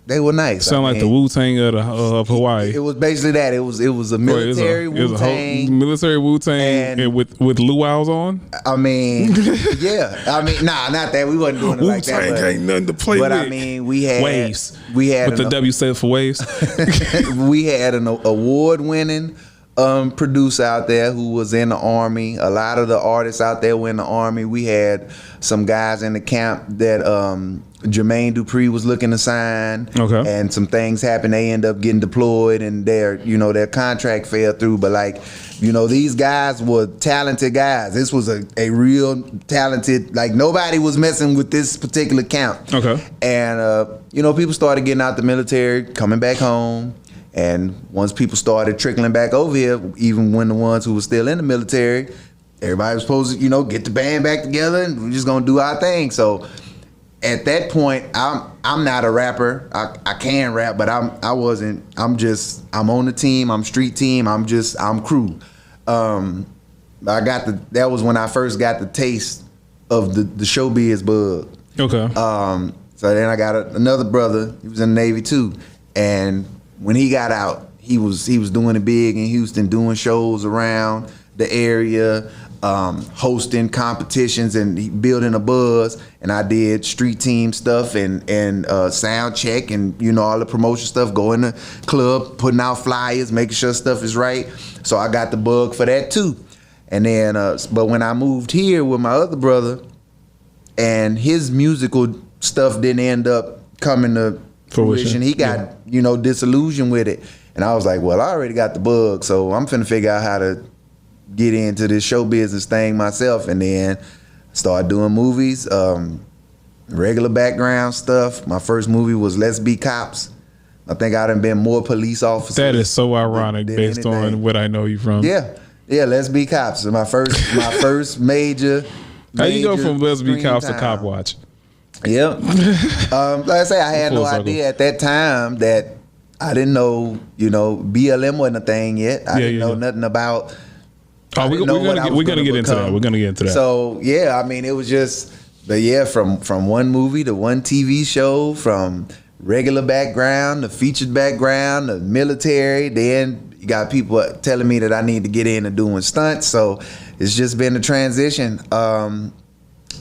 they were nice. Sound like the Wu-Tang of Hawaii. It was basically that. It was a military Wu-Tang. It was a military Wu-Tang and with luau's on. I mean, yeah. I mean, not that. We wasn't doing it like that. Wu-Tang ain't nothing to play with. But I mean, we had waves. We had with the W stands for waves. We had an award-winning producer out there who was in the Army. A lot of the artists out there were in the Army. We had some guys in the camp that Jermaine Dupri was looking to sign. Okay. And some things happened. They end up getting deployed and their contract fell through. But like, these guys were talented guys. This was a real talented, like nobody was messing with this particular camp. Okay. And, people started getting out the military, coming back home. And once people started trickling back over here, even when the ones who were still in the military, everybody was supposed to, get the band back together and we're just gonna do our thing. So at that point, I'm not a rapper. I can rap, but I'm on the team. I'm street team. I'm crew. That was when I first got the taste of the showbiz bug. Okay. So then I got another brother. He was in the Navy too, and when he got out, he was doing it big in Houston, doing shows around the area, hosting competitions and building a buzz. And I did street team stuff and sound check and all the promotion stuff. Go in the club, putting out flyers, making sure stuff is right. So I got the bug for that too. And then, but when I moved here with my other brother, and his musical stuff didn't end up coming to fruition. He got, disillusioned with it. And I was like, well, I already got the bug, so I'm finna figure out how to get into this show business thing myself. And then start doing movies, regular background stuff. My first movie was Let's Be Cops. I think I done been more police officers. That is so ironic based on what I know you from. Yeah, Let's Be Cops. My first major. How you go from Let's Be Cops to time. Cop Watch? Yep. Like I say, I had no idea at that time that I didn't know, BLM wasn't a thing yet. I didn't know nothing about. Oh, we're gonna get into that. We're gonna get into that. So yeah, I mean, it was just, but yeah, from one movie to one TV show, from regular background to featured background to military. Then you got people telling me that I need to get into doing stunts. So it's just been a transition.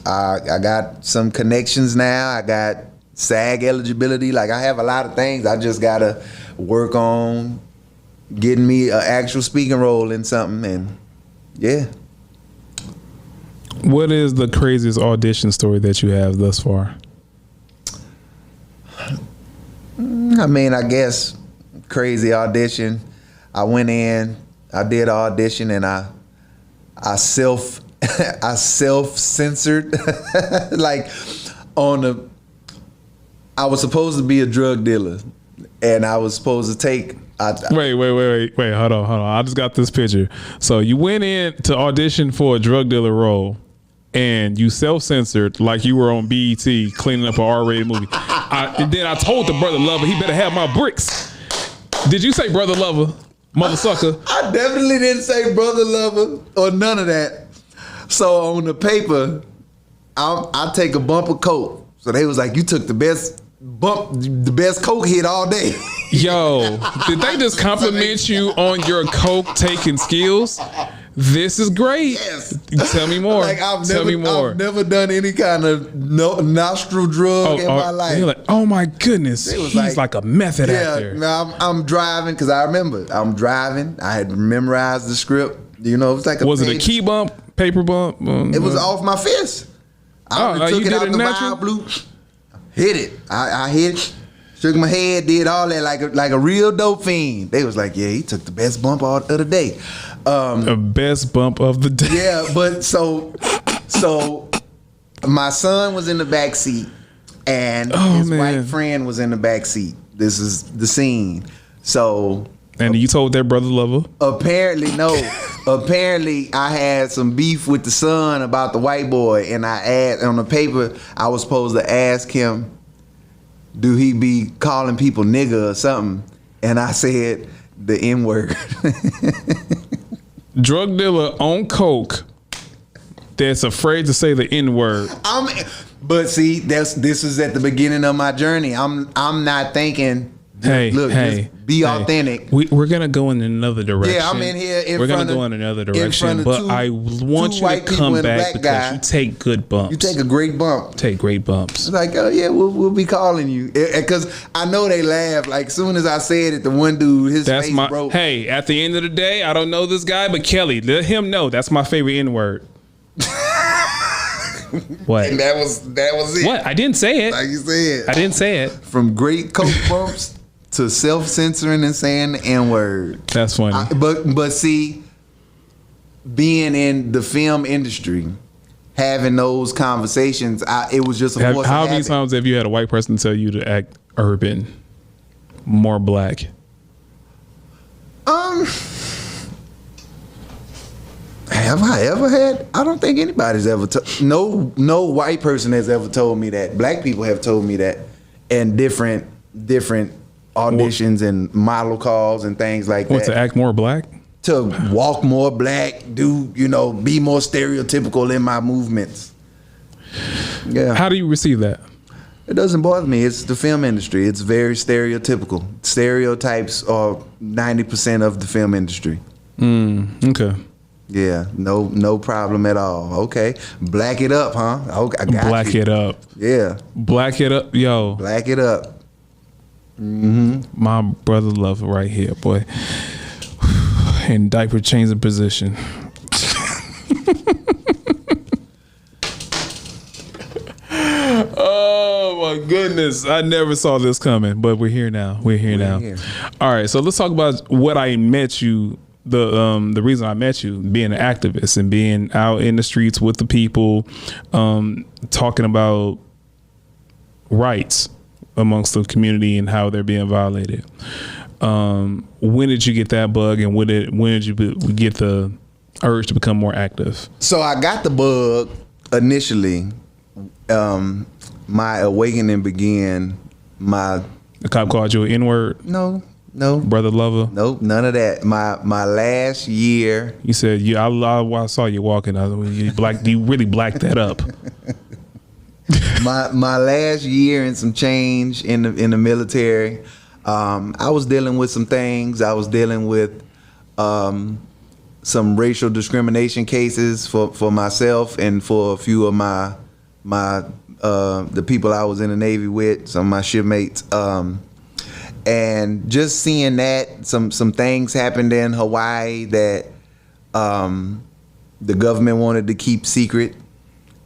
I got some connections now. I got SAG eligibility. Like, I have a lot of things. I just gotta work on getting me an actual speaking role in something. And yeah. What is the craziest audition story that you have thus far? I mean, I guess crazy audition. I went in, I did an audition, and I self-censored. Like, I was supposed to be a drug dealer, and I was supposed to take. Wait, hold on. I just got this picture. So you went in to audition for a drug dealer role, and you self-censored like you were on BET cleaning up an R-rated movie. And then I told the brother lover he better have my bricks. Did you say brother lover, mother sucker? I definitely didn't say brother lover or none of that. So on the paper, I take a bump of coke. So they was like, you took the best coke hit all day. Yo, did they just compliment you on your coke taking skills? This is great. Yes. Tell me more. Like, I've never done any kind of nostril drug in my life. You're like, oh my goodness, he's like a method actor. Yeah, I'm driving, because I remember I'm driving. I had memorized the script. It was like Was it a key bump, paper bump? It was off my fist. I took it out the vial, blue, hit it. I hit it. Shook my head, did all that like a real dope fiend. They was like, yeah, he took the best bump of the day. The best bump of the day. Yeah, but so my son was in the back seat, and his white friend was in the back seat. This is the scene. So, and you told that brother lover? Apparently, no. Apparently, I had some beef with the son about the white boy, and I asked on the paper, I was supposed to ask him, do he be calling people nigga or something? And I said the N-word. Drug dealer on coke that's afraid to say the N-word. But see, this is at the beginning of my journey. I'm not thinking. Look, just be authentic. We're gonna go in another direction. Yeah, I'm in here. We're gonna go in another direction, but I want you to come back because you take good bumps. You take a great bump. Take great bumps. It's like, oh yeah, we'll be calling you because I know they laugh. Like soon as I said it, the one dude, his face broke. Hey, at the end of the day, I don't know this guy, but Kelly, let him know that's my favorite N-word. What? And that was it. What? I didn't say it. Like you said. I didn't say it. From great coke bumps to self-censoring and saying the N-word. That's funny. But see, being in the film industry, having those conversations, it was just a force How of many habit. times have you had a white person tell you to act urban, more black? Have I ever had? I don't think anybody's ever. No white person has ever told me that. Black people have told me that, and different auditions and model calls and things like that. What, to act more black? To walk more black, be more stereotypical in my movements. Yeah. How do you receive that? It doesn't bother me. It's the film industry. It's very stereotypical. Stereotypes are 90% of the film industry. Okay. Yeah, no problem at all. Okay, black it up, huh? Okay, I got Black you. it up. Yeah, Black it up, yo. black it up. My brother love it right here, boy. And diaper changing position. Oh my goodness. I never saw this coming, but we're here now. We're here now. All right, so let's talk about what I met you. The reason I met you, being an activist and being out in the streets with the people, talking about rights amongst the community and how they're being violated. When did you get that bug, and when did you get the urge to become more active? So I got the bug initially. My awakening began. The cop called you an N-word? No. Brother lover? Nope, none of that. My last year. You said I saw you walking. You really blacked that up. my last year and some change in the military. I was dealing with some things. I was dealing with some racial discrimination cases for myself and for a few of the people I was in the Navy with, some of my shipmates. And just seeing that some things happened in Hawaii that the government wanted to keep secret,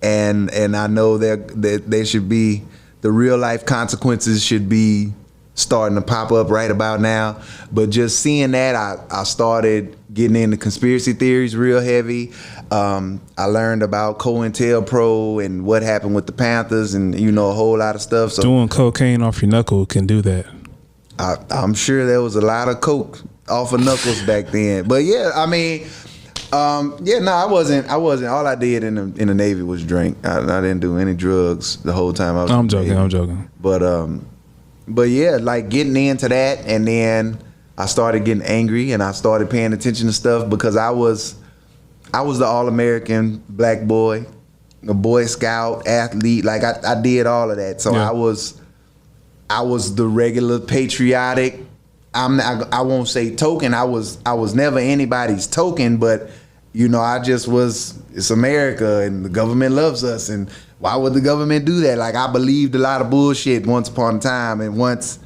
and I know that there should be, the real life consequences should be starting to pop up right about now. But just seeing that, I started getting into conspiracy theories real heavy. I learned about COINTELPRO and what happened with the Panthers, and a whole lot of stuff. So doing cocaine off your knuckle can do that. I'm sure there was a lot of coke off of knuckles back then. But yeah, I mean, I wasn't. All I did in the Navy was drink. I didn't do any drugs the whole time I was. I'm joking. But yeah, like getting into that, and then I started getting angry, and I started paying attention to stuff because I was the All-American black boy, a Boy Scout athlete. Like I did all of that. So yeah. I was the regular patriotic. I won't say token. I was never anybody's token, but I just was. It's America, and the government loves us, and why would the government do that? Like I believed a lot of bullshit once upon a time, and once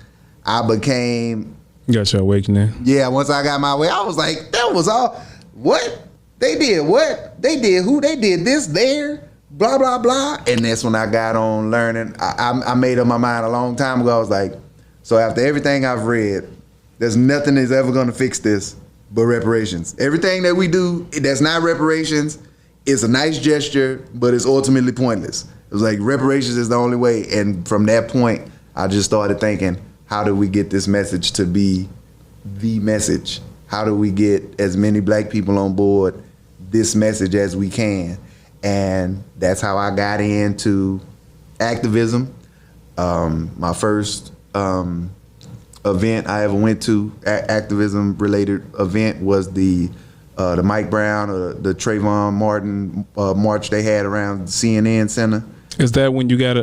I became. You got your awakening. Yeah, once I got my way, I was like, that was all. What they did? What they did? Who they did this there? Blah, blah, blah. And that's when I got on learning. I made up my mind a long time ago. I was like, so after everything I've read, there's nothing that's ever going to fix this but reparations. Everything that we do that's not reparations is a nice gesture, but it's ultimately pointless. It was like reparations is the only way. And from that point, I just started thinking, how do we get this message to be the message? How do we get as many black people on board this message as we can? And that's how I got into activism. My first event I ever went to, activism-related event, was the Mike Brown or the Trayvon Martin march they had around the CNN Center. Is that when you got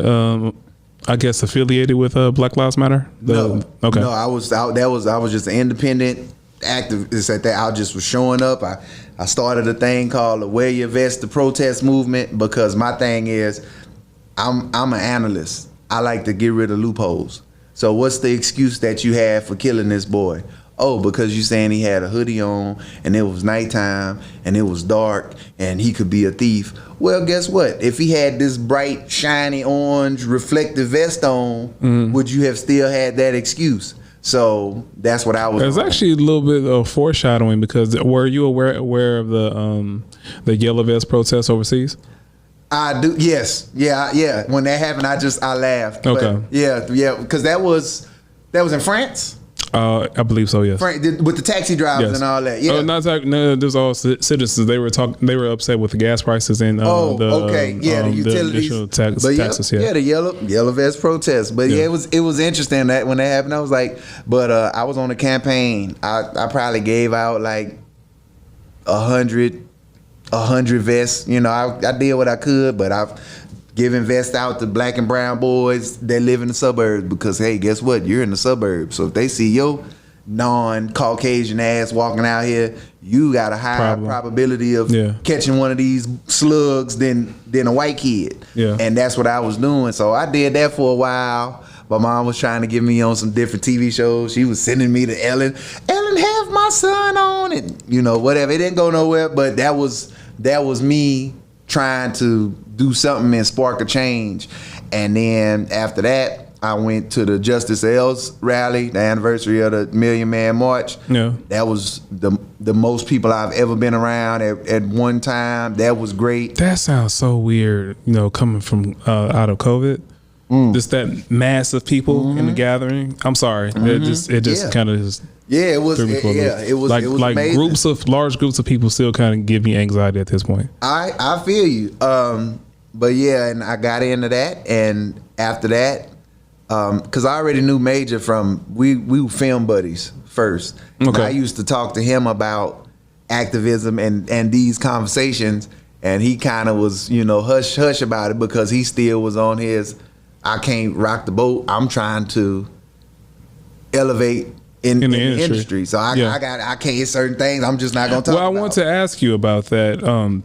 I guess affiliated with Black Lives Matter? No. Okay. No, I was just an independent activist at that. I just was showing up. I started a thing called the Wear Your Vest to Protest movement because my thing is I'm an analyst. I like to get rid of loopholes. So what's the excuse that you have for killing this boy? Oh, because you saying he had a hoodie on and it was nighttime and it was dark and he could be a thief. Well, guess what? If he had this bright, shiny orange reflective vest on, would you have still had that excuse? So that's what I was. There's actually a little bit of foreshadowing because were you aware of the yellow vest protests overseas? I do. Yes. Yeah. When that happened, I laughed. Okay. But yeah. Because that was in France. I believe so. Yes. With the taxi drivers and all that. Yeah. No, there's all citizens. They were upset with the gas prices and the utilities, additional taxes. Yeah, the yellow vest protest. But it was interesting that when that happened, I was like, but I was on a campaign. I probably gave out like 100 vests. You know, I did what I could, but I've given vests out to black and brown boys that live in the suburbs because, hey, guess what? You're in the suburbs. So if they see your non-Caucasian ass walking out here, you got a higher probability of catching one of these slugs than a white kid. Yeah. And that's what I was doing. So I did that for a while. My mom was trying to get me on some different TV shows. She was sending me to Ellen. Ellen, have my son on, and you know, whatever. It didn't go nowhere, but that was me trying to do something and spark a change. And then after that, I went to the Justice L's rally, the anniversary of the Million Man March. Yeah. That was the most people I've ever been around at one time. That was great. That sounds so weird, you know, coming from out of COVID. Just that mass of people in the gathering. I'm sorry. It just kind of just it was like amazing. large groups of people still kind of give me anxiety at this point. I feel you. But yeah, and I got into that, and after that, because I already knew Major from we were film buddies first. Okay. And I used to talk to him about activism and these conversations, and he kind of was, you know, hush hush about it because he still was on his I can't rock the boat. I'm trying to elevate in the industry. So I can't certain things. I'm just not gonna talk about. Well, I want to ask you about that.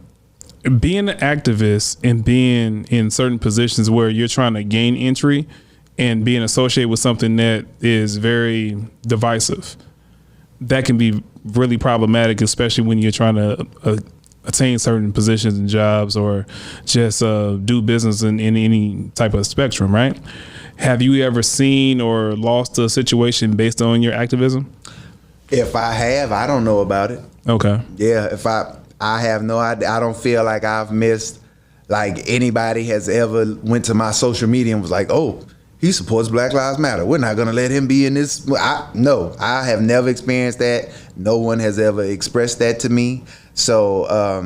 Being an activist and being in certain positions where you're trying to gain entry and being associated with something that is very divisive, that can be really problematic, especially when you're trying to attain certain positions and jobs or just do business in any type of spectrum, right? Have you ever seen or lost a situation based on your activism? If I have, I don't know about it. Okay. Yeah, if I have no idea. I don't feel like I've missed, like anybody has ever went to my social media and was like, oh, he supports Black Lives Matter. We're not gonna let him be in this. No, I have never experienced that. No one has ever expressed that to me. So, I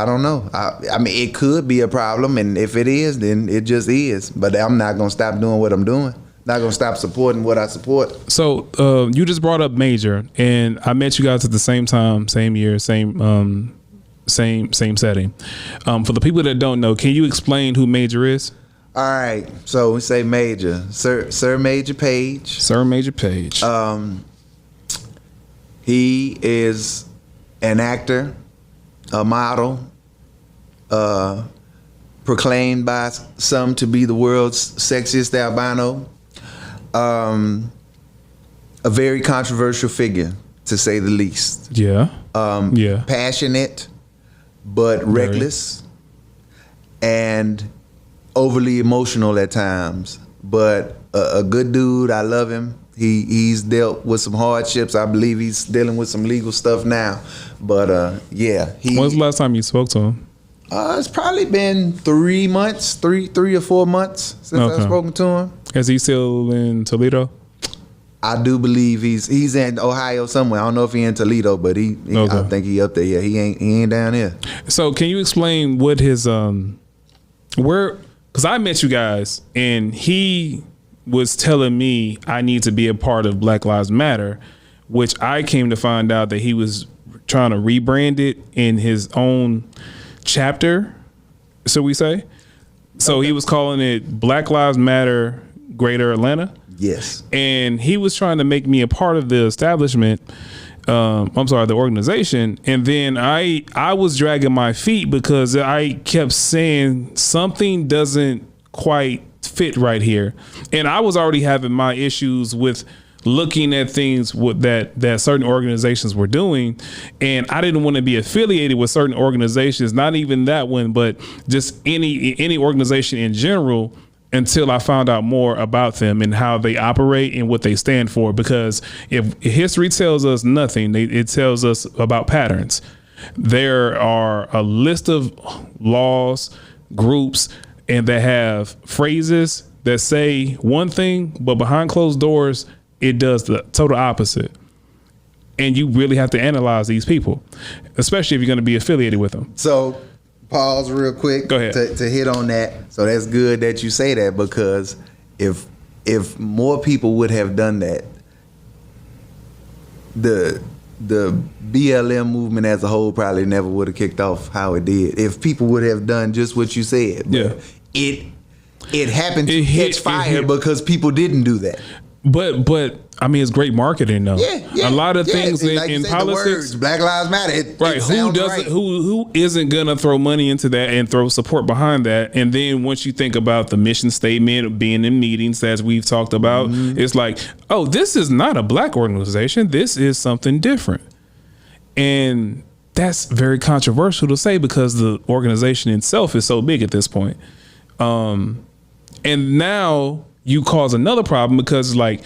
don't know. I mean, it could be a problem, and if it is, then it just is. But I'm not gonna stop doing what I'm doing. Not gonna stop supporting what I support. So, you just brought up Major, and I met you guys at the same time, same year, same setting. For the people that don't know, can you explain who Major is? All right. So we say Major, Sir Major Page. Sir Major Page. He is an actor, a model, proclaimed by some to be the world's sexiest albino, a very controversial figure, to say the least. Yeah. Passionate, but reckless, and overly emotional at times. But a good dude. I love him. He's dealt with some hardships. I believe he's dealing with some legal stuff now. But When was the last time you spoke to him? It's probably been 3 months, three or 4 months since I've spoken to him. Is he still in Toledo? I do believe he's in Ohio somewhere. I don't know if he's in Toledo, but I think he up there. Yeah, he ain't down here. So can you explain what his because I met you guys and he was telling me I need to be a part of Black Lives Matter, which I came to find out that he was trying to rebrand it in his own chapter, so we say. So he was calling it Black Lives Matter Greater Atlanta. Yes. And he was trying to make me a part of the establishment. The organization. And then I was dragging my feet because I kept saying something doesn't quite fit right here. And I was already having my issues with looking at things that certain organizations were doing. And I didn't want to be affiliated with certain organizations, not even that one, but just any organization in general, until I found out more about them and how they operate and what they stand for. Because if history tells us nothing, it tells us about patterns. There are a list of laws, groups, and that have phrases that say one thing, but behind closed doors, it does the total opposite. And you really have to analyze these people, especially if you're going to be affiliated with them. So, pause real quick. Go ahead. To hit on that. So that's good that you say that, because if more people would have done that, the BLM movement as a whole probably never would have kicked off how it did. If people would have done just what you said. But yeah. It happened to catch fire because people didn't do that. But I mean, it's great marketing though. Yeah. A lot of things like in said, politics. The words, Black Lives Matter. Right. Who doesn't? Right. Who isn't gonna throw money into that and throw support behind that? And then once you think about the mission statement of being in meetings, as we've talked about, it's like, oh, this is not a black organization. This is something different. And that's very controversial to say because the organization itself is so big at this point. And now you cause another problem because like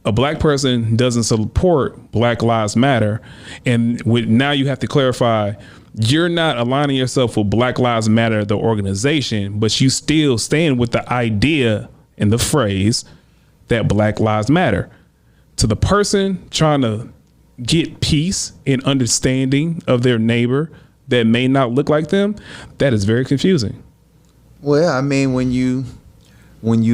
a black person doesn't support Black Lives Matter. And now you have to clarify, you're not aligning yourself with Black Lives Matter, the organization, but you still stand with the idea and the phrase that Black Lives Matter. To the person trying to get peace and understanding of their neighbor that may not look like them, that is very confusing. Well, I mean, when you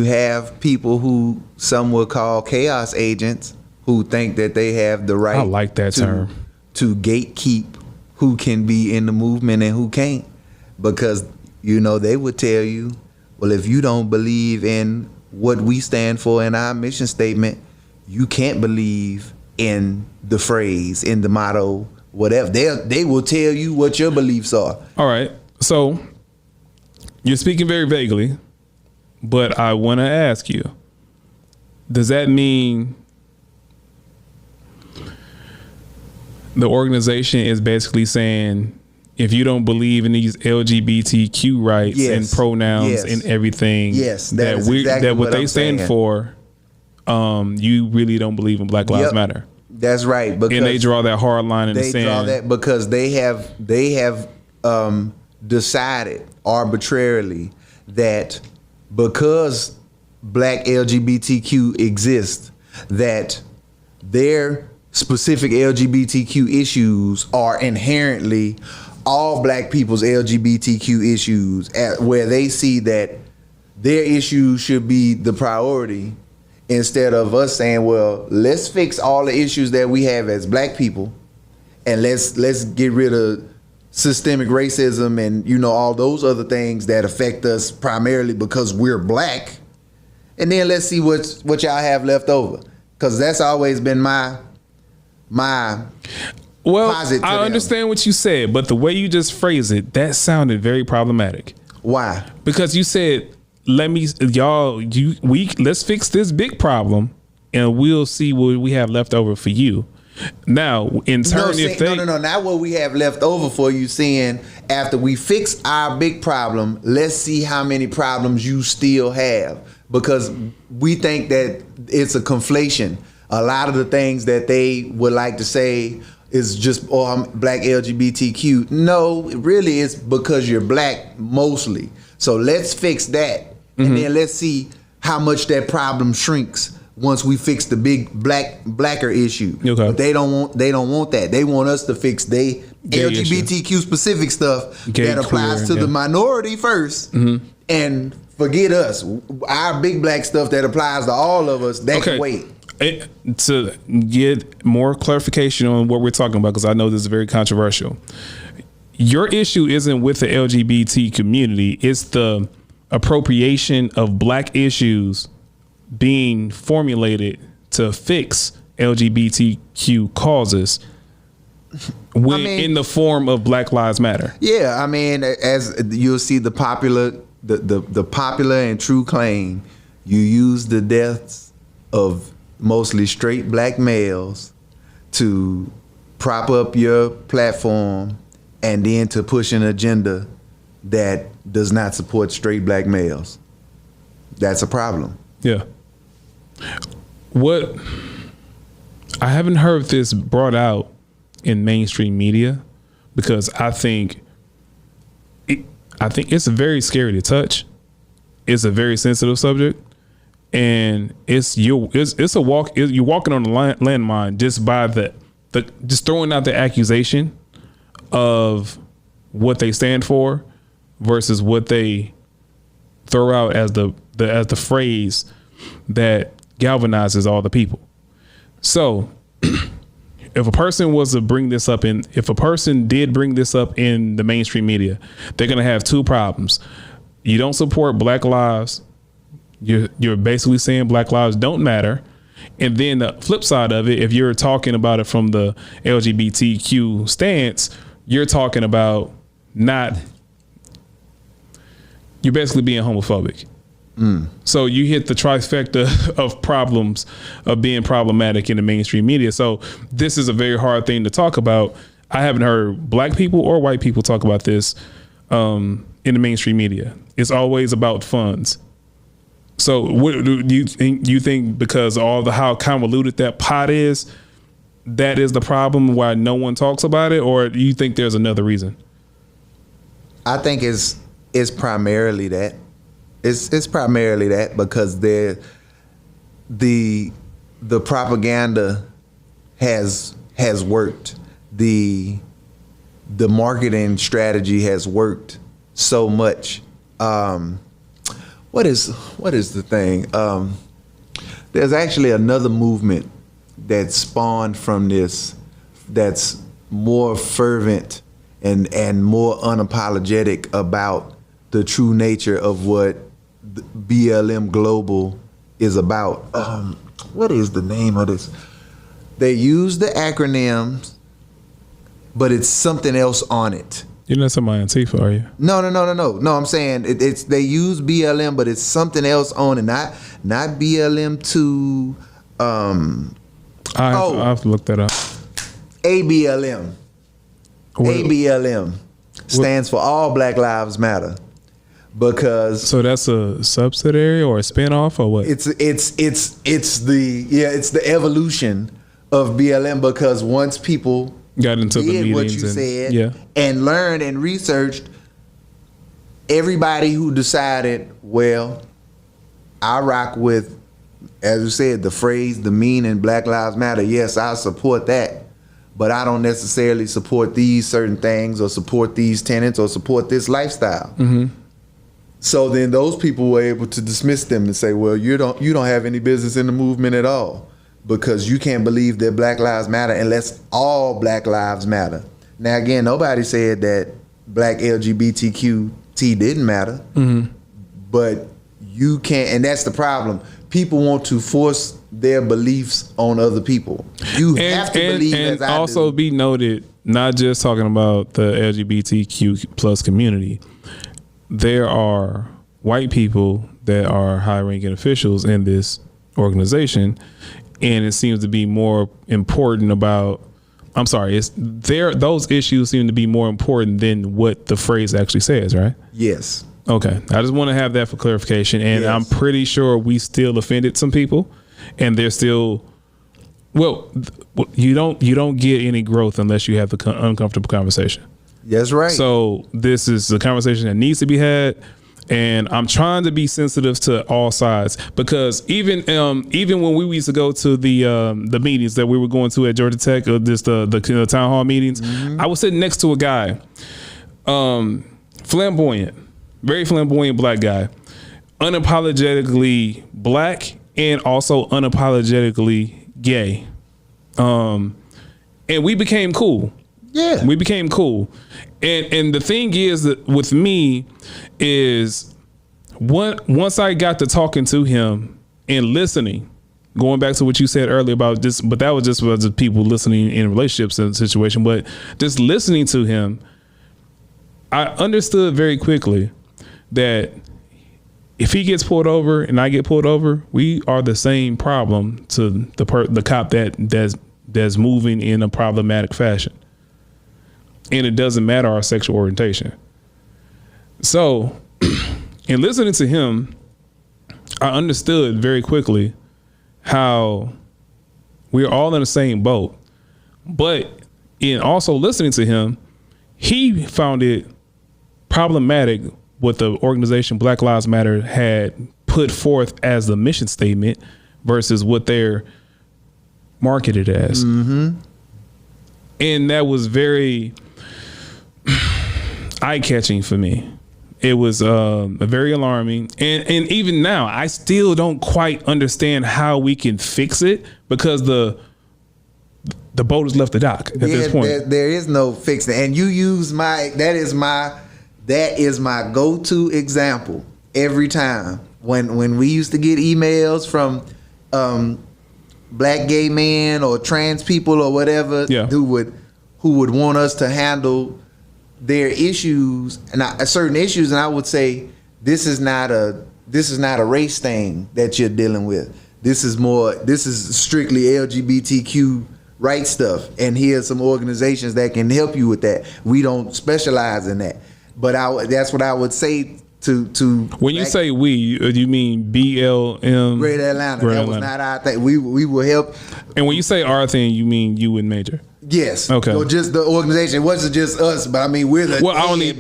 have people who some would call chaos agents who think that they have the right, I like that term, to gatekeep who can be in the movement and who can't, because they would tell you, well, if you don't believe in what we stand for in our mission statement, you can't believe in the phrase, in the motto, whatever. They will tell you what your beliefs are. All right, so you're speaking very vaguely. But I want to ask you, does that mean the organization is basically saying, if you don't believe in these LGBTQ rights and pronouns and everything, that what they stand for, you really don't believe in Black Lives Matter? That's right. Because and they draw that hard line in the sand. They draw that because they have decided arbitrarily that because black LGBTQ exists, that their specific LGBTQ issues are inherently all black people's LGBTQ issues, where they see that their issues should be the priority, instead of us saying, well, let's fix all the issues that we have as black people, and let's get rid of systemic racism and all those other things that affect us primarily because we're black, and then let's see what y'all have left over, because that's always been my posit to I understand them. what you said, but the way you just phrased it, that sounded very problematic. Why? Because you said, let's fix this big problem and we'll see what we have left over for you. Now, in turn, not what we have left over for you. Saying after we fix our big problem, let's see how many problems you still have, because we think that it's a conflation. A lot of the things that they would like to say is just, oh, I'm black LGBTQ. No, really, it's because you're black mostly. So let's fix that, and then let's see how much that problem shrinks once we fix the big blacker issue. Okay. But they don't want that. They want us to fix the LGBTQ specific stuff that applies to the minority first, and forget us. Our big black stuff that applies to all of us, that can wait. To get more clarification on what we're talking about, because I know this is very controversial. Your issue isn't with the LGBT community. It's the appropriation of black issues being formulated to fix LGBTQ causes when in the form of Black Lives Matter. Yeah, I mean, as you'll see the popular and true claim, you use the deaths of mostly straight black males to prop up your platform and then to push an agenda that does not support straight black males. That's a problem. Yeah. What I haven't heard this brought out in mainstream media because I think it's very scary to touch. It's a very sensitive subject, and you're walking on a landmine just by just throwing out the accusation of what they stand for versus what they throw out as the phrase that galvanizes all the people. So if a person was to bring this up if a person did bring this up in the mainstream media, they're going to have two problems. You don't support black lives. You're basically saying black lives don't matter. And then the flip side of it, if you're talking about it from the LGBTQ stance, you're talking about you're basically being homophobic. So you hit the trifecta of problems of being problematic in the mainstream media. So this is a very hard thing to talk about. I haven't heard black people or white people talk about this in the mainstream media. It's always about funds. So what do you think because how convoluted that pot is, that is the problem why no one talks about it, or do you think there's another reason? I think it's primarily that. It's primarily that because the propaganda has worked. The marketing strategy has worked so much. What is the thing? There's actually another movement that spawned from this that's more fervent and more unapologetic about the true nature of what BLM Global is about. What is the name of this? They use the acronyms, but it's something else on it. You're not somebody Antifa, are you? No. I'm saying it's they use BLM, but it's something else on it. Not BLM 2. I have to look that up. ABLM. ABLM stands for All Black Lives Matter. Because so that's a subsidiary or a spinoff or what? It's the evolution of BLM, because once people got into the meetings what you said and learned and researched, everybody who decided, well, I rock with, as you said, the phrase, the meaning, Black Lives Matter. Yes, I support that, but I don't necessarily support these certain things or support these tenets or support this lifestyle. Mm-hmm. So then those people were able to dismiss them and say, well, you don't have any business in the movement at all, because you can't believe that Black Lives Matter unless all Black lives matter. Now, again, nobody said that Black LGBTQT didn't matter, but you can't, and that's the problem. People want to force their beliefs on other people. You have to believe as I do. And also be noted, not just talking about the LGBTQ plus community. There are white people that are high-ranking officials in this organization, and it seems to be more important about. I'm sorry, those issues seem to be more important than what the phrase actually says, right? Yes. Okay, I just want to have that for clarification, and yes. I'm pretty sure we still offended some people, and they're still. Well, you don't get any growth unless you have the uncomfortable conversation. That's right. So this is a conversation that needs to be had, and I'm trying to be sensitive to all sides, because even when we used to go to the meetings that we were going to at Georgia Tech, or just the town hall meetings, I was sitting next to a guy, flamboyant, very flamboyant black guy, unapologetically black and also unapologetically gay, and we became cool. Yeah, we became cool. And the thing is that with me is once I got to talking to him and listening, going back to what you said earlier about this, but that was just was people listening in relationships and situation. But just listening to him, I understood very quickly that if he gets pulled over and I get pulled over, we are the same problem to the cop that's moving in a problematic fashion, and it doesn't matter our sexual orientation. So, in listening to him, I understood very quickly how we're all in the same boat. But in also listening to him, he found it problematic what the organization Black Lives Matter had put forth as the mission statement versus what they're marketed as. Mm-hmm. And that was very eye-catching for me. It was very alarming. And even now, I still don't quite understand how we can fix it because the boat has left the dock at this point. There is no fixing. And you use that is my go-to example every time. When we used to get emails from black gay men or trans people or whatever who would want us to handle their issues and certain issues, and I would say this is not a race thing that you're dealing with. This is strictly LGBTQ rights stuff, and here's some organizations that can help you with that. We don't specialize in that, but that's what I would say to when you say we, you mean BLM Greater Atlanta. That was not our thing. We will help. And when you say our thing, you mean you and Major? Yes. Okay. So just the organization. It wasn't just us, but I mean we're the. Well, I only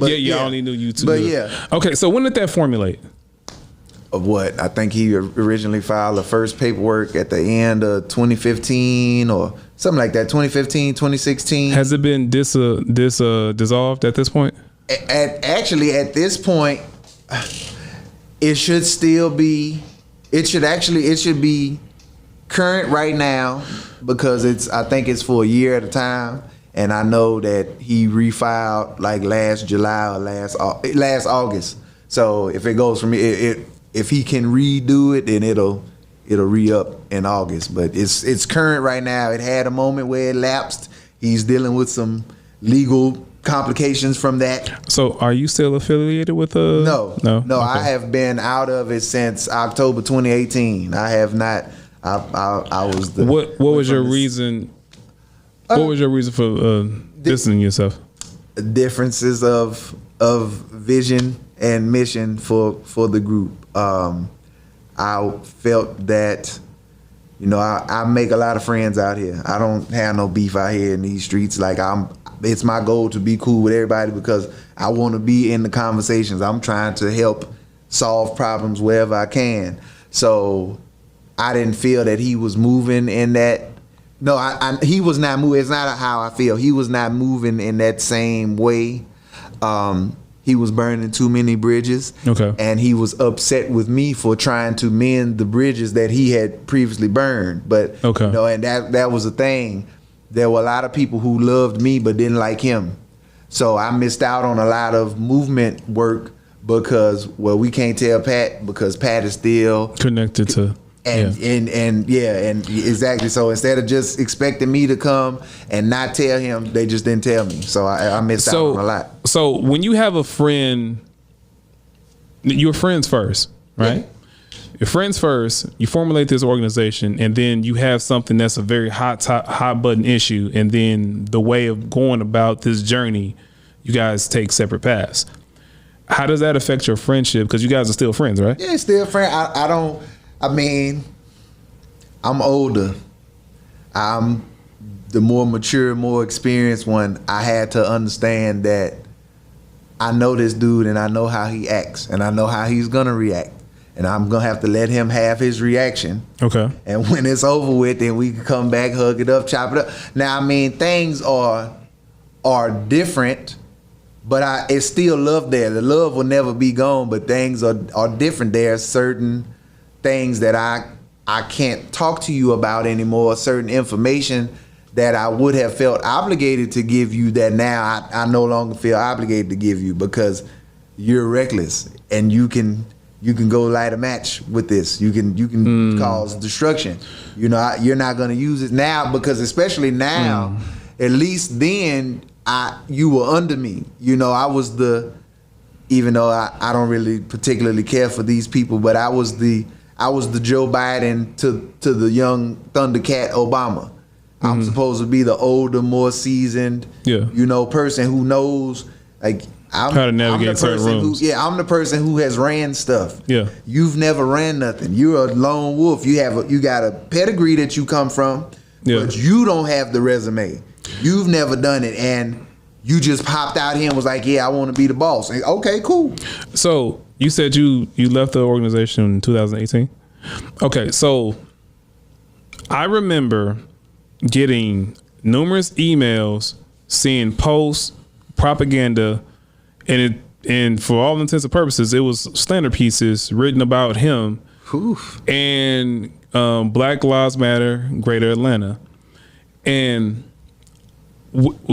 knew you two. But yeah. Okay. So when did that formulate? Of what? I think he originally filed the first paperwork at the end of 2015 or something like that. 2015, 2016. Has it been dissolved at this point? Actually, at this point, it should still be. It should be current right now because I think it's for a year at a time, and I know that he refiled like last July or last August. So if it goes from if he can redo it, then it'll re-up in August. But it's current right now. It had a moment where it lapsed. He's dealing with some legal complications from that. So are you still affiliated with No. Okay. I have been out of it since October 2018. I have not. I was the. What was your reason? What was your reason for distancing yourself? Differences of vision and mission for the group. I felt that, I make a lot of friends out here. I don't have no beef out here in these streets. Like it's my goal to be cool with everybody because I want to be in the conversations. I'm trying to help solve problems wherever I can. So I didn't feel that he was moving in that. No, he was not moving. It's not how I feel. He was not moving in that same way. He was burning too many bridges. Okay. And he was upset with me for trying to mend the bridges that he had previously burned. But okay. And that was the thing. There were a lot of people who loved me but didn't like him. So I missed out on a lot of movement work because we can't tell Pat because Pat is still connected to. And exactly. So instead of just expecting me to come and not tell him, they just didn't tell me. So I missed out on a lot. So when you have a friend, you're friends first, right? Yeah. You're friends first. You formulate this organization, and then you have something that's a very hot button issue, and then the way of going about this journey, you guys take separate paths. How does that affect your friendship? Because you guys are still friends, right? Yeah, still friends. I'm older. I'm the more mature, more experienced one. I had to understand that I know this dude and I know how he acts and I know how he's gonna react. And I'm gonna have to let him have his reaction. Okay. And when it's over with, then we can come back, hug it up, chop it up. Now, things are different, but it's still love there. The love will never be gone, but things are different. There are certain things that I can't talk to you about anymore, certain information that I would have felt obligated to give you that now I no longer feel obligated to give you because you're reckless and you can you can go light a match with this. You can cause destruction. You know, you're not going to use it now because especially now, at least then you were under me. You know, I was even though I don't really particularly care for these people, but I was the Joe Biden to the young Thundercat Obama. I'm supposed to be the older, more seasoned, you know, person who knows like how to navigate certain rooms. I'm the person who has ran stuff. Yeah, you've never ran nothing. You're a lone wolf. You got a pedigree that you come from, but you don't have the resume. You've never done it, and you just popped out here and was like, "Yeah, I want to be the boss." And, okay, cool. So you said you left the organization in 2018. Okay, so I remember getting numerous emails, seeing posts, propaganda, and for all intents and purposes, it was slander pieces written about him. Oof. And Black Lives Matter, Greater Atlanta. And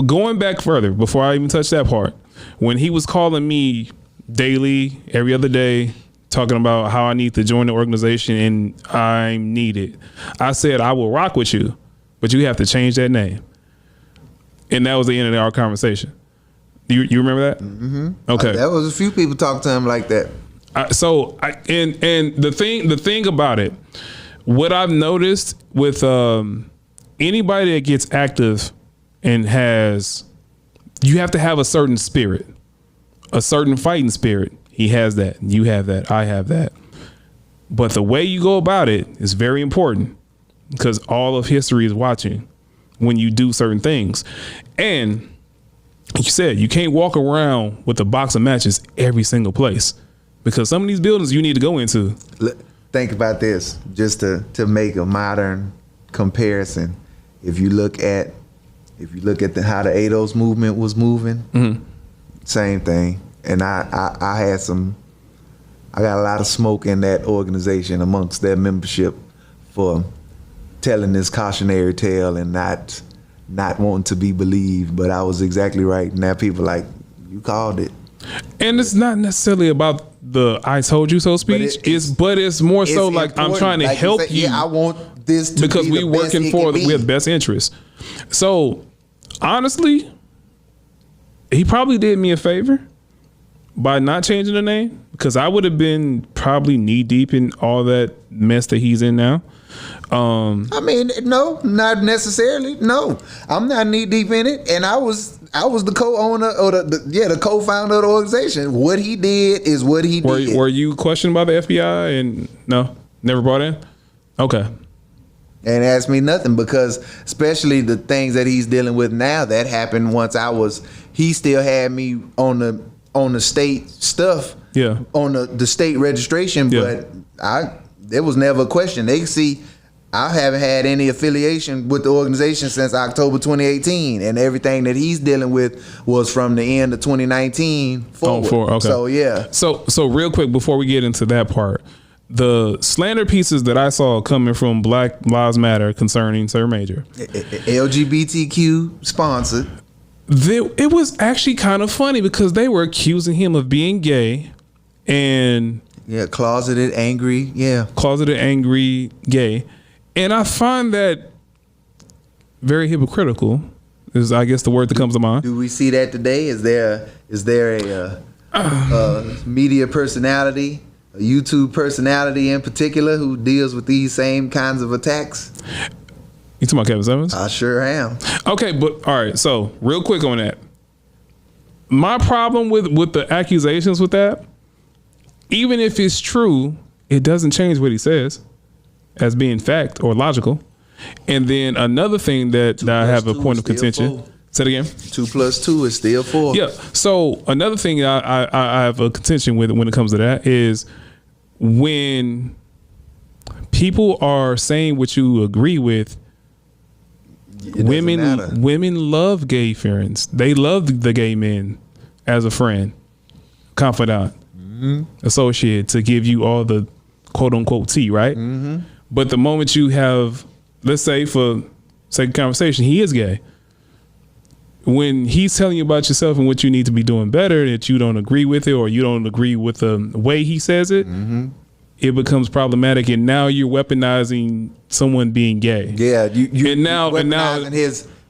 going back further, before I even touch that part, when he was calling me daily, every other day, talking about how I need to join the organization and I'm needed, I said, I will rock with you, but you have to change that name. And that was the end of our conversation. You remember that? Mm-hmm. Okay. There was a few people talk to him like that. And the thing about it, what I've noticed with anybody that gets active and you have to have a certain spirit, a certain fighting spirit. He has that. You have that. I have that. But the way you go about it is very important because all of history is watching when you do certain things. And like you said, you can't walk around with a box of matches every single place because some of these buildings you need to go into. Think about this, just to make a modern comparison. If you look at how the ADOS movement was moving, same thing. And I got a lot of smoke in that organization amongst their membership for telling this cautionary tale and not wanting to be believed, but I was exactly right. Now people like, you called it. And it's not necessarily about the "I told you so" speech. But it's more so like important. I'm trying to help you. Yeah, I want this to because be we working for we have the best interest. So honestly, he probably did me a favor by not changing the name because I would have been probably knee deep in all that mess that he's in now. I mean, no, not necessarily. No, I'm not knee deep in it, and I was the co-owner or the co-founder of the organization. What he did is what he did. Were you questioned by the FBI and no, never brought in? Okay. And asked me nothing because especially the things that he's dealing with now that happened once he still had me on the state stuff. Yeah. On the state registration, but there was never a question. They see I haven't had any affiliation with the organization since October 2018, and everything that he's dealing with was from the end of 2019 forward. Okay. So yeah. So real quick before we get into that part, the slander pieces that I saw coming from Black Lives Matter concerning Sir Major, LGBTQ sponsored. It was actually kind of funny because they were accusing him of being gay and closeted angry gay. And I find that very hypocritical is I guess the word that comes to mind. Do we see that today? Is there a media personality, a YouTube personality in particular who deals with these same kinds of attacks? You talking about Kevin Simmons? I sure am. Okay, but all right, so real quick on that. My problem with the accusations with that, even if it's true, it doesn't change what he says as being fact or logical. And then another thing that I have a point of contention. Say it again. 2 + 2 is still 4. Yeah. So another thing I have a contention with when it comes to that is when people are saying what you agree with. Women love gay friends. They love the gay men as a friend, confidant, associate to give you all the quote unquote tea, right? Mm-hmm. But the moment you have, let's say for sake of conversation, he is gay. when he's telling you about yourself and what you need to be doing better, that you don't agree with it or you don't agree with the way he says it, it becomes problematic, and now you're weaponizing someone being gay. Yeah, you and now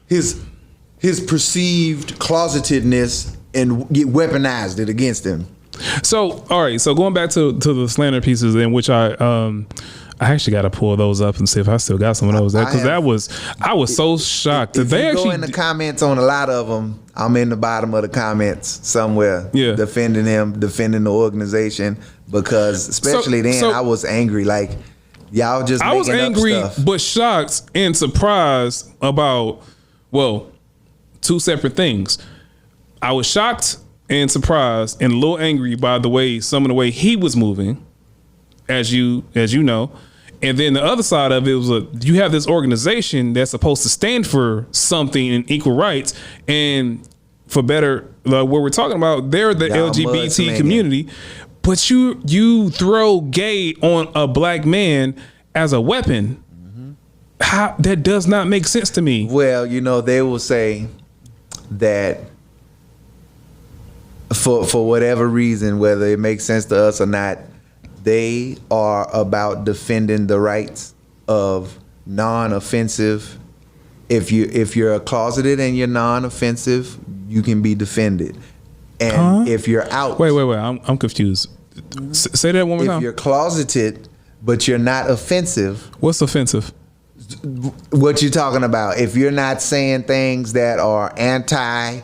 his perceived closetedness and get weaponized it against him. So all right, so going back to the slander pieces, in which I actually got to pull those up and see if I still got some of those there, because I was so shocked that they actually go in the comments on a lot of them. I'm in the bottom of the comments somewhere, defending him, defending the organization, because especially I was angry. Like y'all just I was angry, up stuff. But shocked and surprised about two separate things. I was shocked and surprised and a little angry by some of the way he was moving, as you know. And then the other side of it was you have this organization that's supposed to stand for something in equal rights and for better, like what we're talking about, they're the LGBT community, but you throw gay on a black man as a weapon. How, that does not make sense to me. Well, they will say that for whatever reason, whether it makes sense to us or not, they are about defending the rights of non-offensive. If you're closeted and you're non-offensive, you can be defended. And if you're out, wait, I'm confused. Say that one more time. If you're closeted but you're not offensive, what's offensive? What you talking about? If you're not saying things that are anti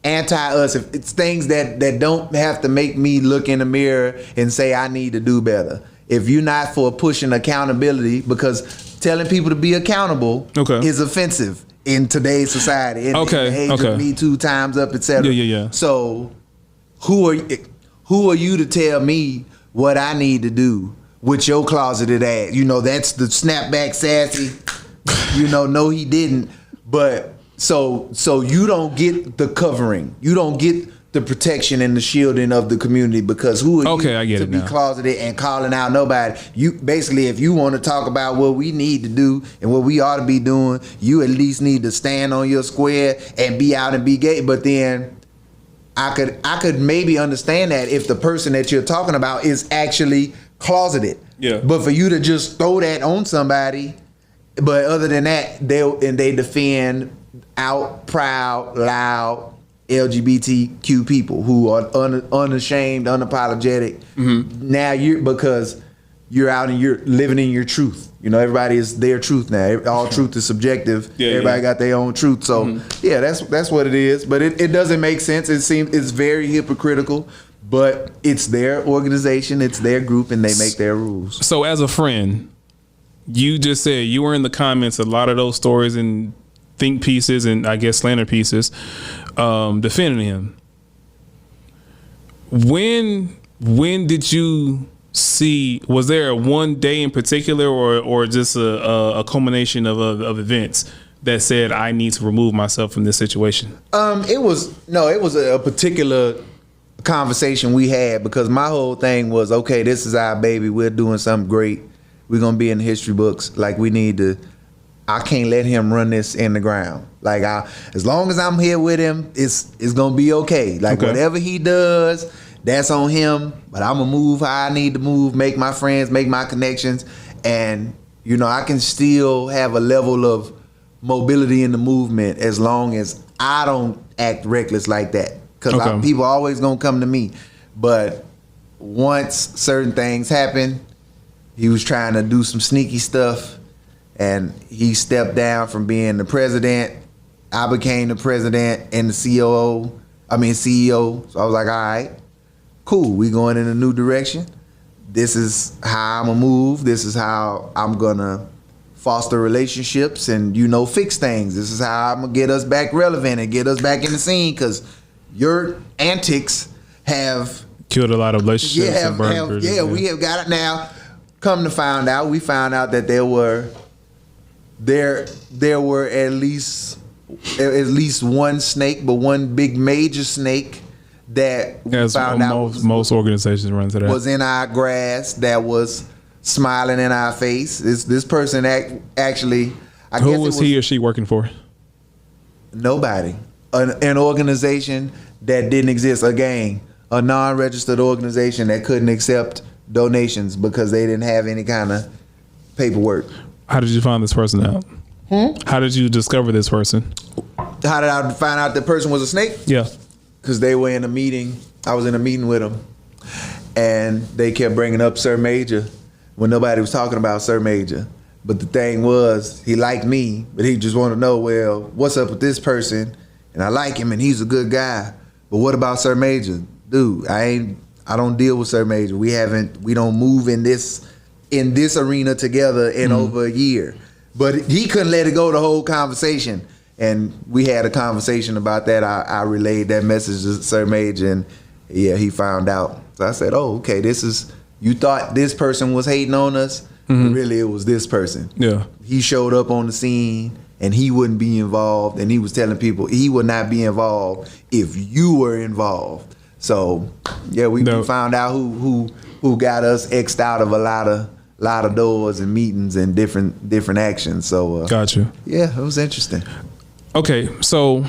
us, if it's things that don't have to make me look in the mirror and say I need to do better. If you're not for pushing accountability, because telling people to be accountable is offensive in today's society. In the age of Me Too, Time's Up, etc. Yeah. So who are you to tell me what I need to do with your closeted ass? That's the snapback sassy. No, he didn't. But so you don't get the covering. You don't get the protection and the shielding of the community, because who are you to be closeted and calling out nobody? You basically, if you want to talk about what we need to do and what we ought to be doing, you at least need to stand on your square and be out and be gay. But then I could maybe understand that if the person that you're talking about is actually closeted. Yeah. But for you to just throw that on somebody, but other than that, they defend out, proud, loud LGBTQ people who are unashamed, unapologetic. Now because you're out and you're living in your truth. Everybody is their truth now. All truth is subjective. Everybody got their own truth. So that's what it is. But it doesn't make sense. It's very hypocritical. But it's their organization, it's their group, and they make their rules. So as a friend, you just said you were in the comments a lot of those stories and think pieces and I guess slander pieces, defending him. When did you see? Was there one day in particular, or just a culmination of events that said I need to remove myself from this situation? It was a particular conversation we had, because my whole thing was, okay, this is our baby. We're doing something great. We're gonna be in the history books. Like, we need to. I can't let him run this in the ground. Like, as long as I'm here with him, it's gonna be okay. Like, whatever he does, that's on him. But I'm gonna move how I need to move, make my friends, make my connections, and I can still have a level of mobility in the movement as long as I don't act reckless like that. Because people are always gonna come to me. But once certain things happen, he was trying to do some sneaky stuff. And he stepped down from being the president. I became the president and the CEO. So I was like, all right, cool. We going in a new direction. This is how I'm gonna move. This is how I'm gonna foster relationships and fix things. This is how I'm gonna get us back relevant and get us back in the scene, because your antics have killed a lot of relationships. We have got it now. We found out that there were at least one snake, but one big major snake that we found out most organizations run to that, was in our grass, that was smiling in our face. This person actually, who was he or she working for? Nobody. an organization that didn't exist, a gang, a non-registered organization that couldn't accept donations because they didn't have any kind of paperwork. How did you find this person out? How did you discover this person? How did I find out the person was a snake? Yeah. Because they were in a meeting. I was in a meeting with them, and they kept bringing up Sir Major when nobody was talking about Sir Major. But the thing was, he liked me, but he just wanted to know, well, what's up with this person? And I like him, and he's a good guy. But what about Sir Major? Dude, I don't deal with Sir Major. We don't move in this arena together in over a year. But he couldn't let it go the whole conversation. And we had a conversation about that. I relayed that message to Sir Major, and yeah, he found out. So I said, oh, okay, you thought this person was hating on us, but really it was this person. Yeah. He showed up on the scene, and he wouldn't be involved, and he was telling people he would not be involved if you were involved. So yeah, we found out who got us X'd out of a lot of doors and meetings and different actions. So gotcha. Yeah, it was interesting. Okay, so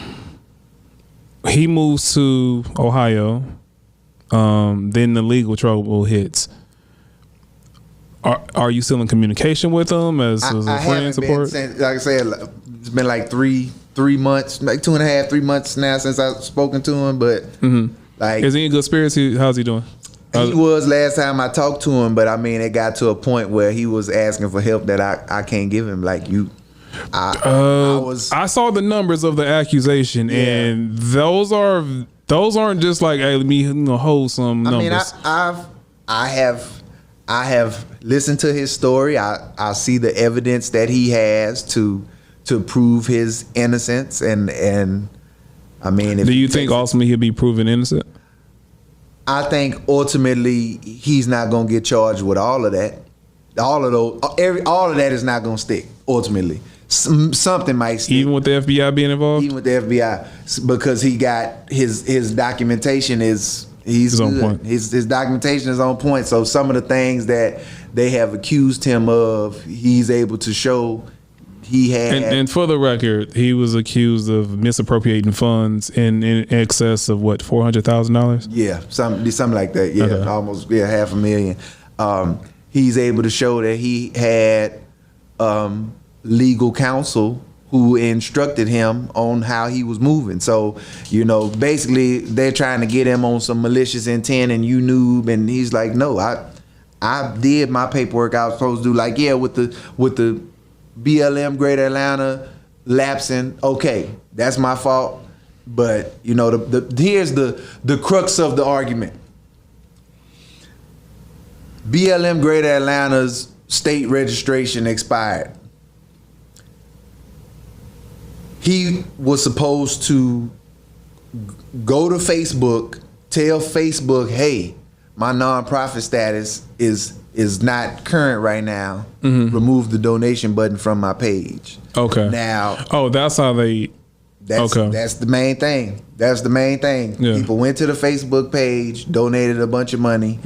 he moves to Ohio. Then the legal trouble hits. Are you still in communication with him as a friend support? Like I said, it's been like 3 months, like 2.5, 3 months now since I've spoken to him. But like, is he in good spirits? How's he doing? He was last time I talked to him, but I mean, it got to a point where he was asking for help that I can't give him. Like I saw the numbers of the accusation, and those aren't just like, hey, let me hold some numbers. I mean, I have listened to his story. I see the evidence that he has to prove his innocence, and I mean, do you think ultimately he'll be proven innocent? I think ultimately he's not gonna get charged with all of that. All of that is not gonna stick ultimately. Something might stick. Even with the FBI being involved? Even with the FBI, because he got his documentation he's on good. point. His documentation is on point. So some of the things that they have accused him of, he's able to show he had. And for the record, he was accused of misappropriating funds in excess of what, $400,000? Yeah, something like that. Yeah, Okay. almost $500,000. He's able to show that he had legal counsel who instructed him on how he was moving. So, basically they're trying to get him on some malicious intent and you noob, and he's like, no, I did my paperwork I was supposed to do. Like, yeah, with the BLM Greater Atlanta lapsing, okay, that's my fault. But here's the crux of the argument. BLM Greater Atlanta's state registration expired. He was supposed to go to Facebook, tell Facebook, hey, my nonprofit status is not current right now. Remove the donation button from my page. Okay. Now, that's how they. That's the main thing. That's the main thing. Yeah. People went to the Facebook page, donated a bunch of money,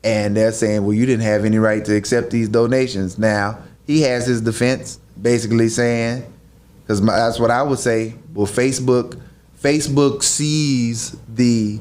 and they're saying, well, you didn't have any right to accept these donations. Now, he has his defense, basically saying, because that's what I would say. Well, Facebook sees the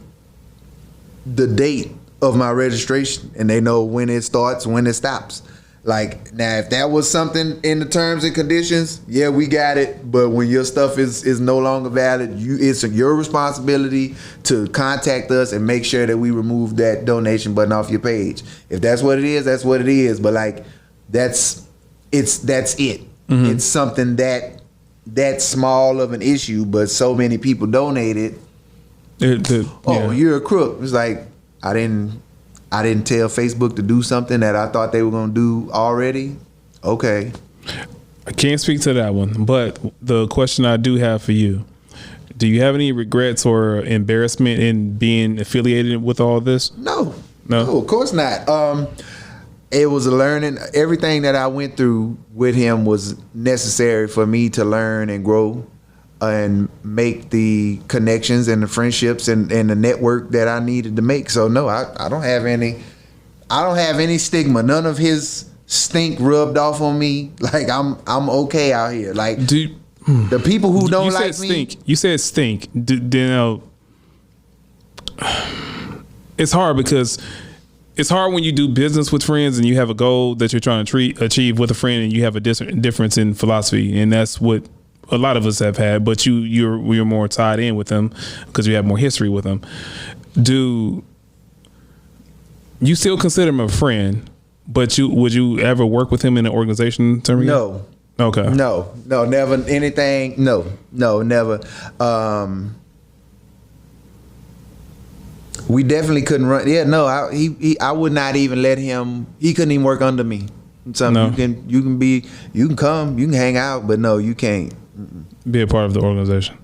date of my registration, and they know when it starts, when it stops. Like, now, if that was something in the terms and conditions, yeah, we got it. But when your stuff is no longer valid, it's your responsibility to contact us and make sure that we remove that donation button off your page. If that's what it is, that's what it is. But like, that's it. It's something that small of an issue, but so many people donated. You're a crook. It's like, I didn't tell Facebook to do something that I thought they were going to do already. Okay. I can't speak to that one, but the question I do have for you, do you have any regrets or embarrassment in being affiliated with all this? No, of course not. It was a learning. Everything that I went through with him was necessary for me to learn and grow and make the connections and the friendships and the network that I needed to make. So no, I don't have any stigma. None of his stink rubbed off on me. Like, I'm okay out here. Like, The people who don't You like said me. stink. You said stink. It's hard because it's hard when you do business with friends and you have a goal that you're trying to achieve with a friend and you have a difference in philosophy, and that's what a lot of us have had. But you're more tied in with them because you have more history with them. Do you still consider him a friend? But would you ever work with him in an organization? No. Okay. No, never anything. No, never. We definitely couldn't run. Yeah, no, I would not even let him. He couldn't even work under me. So No. you can come, you can hang out, but no, you can't Be a part of the organization.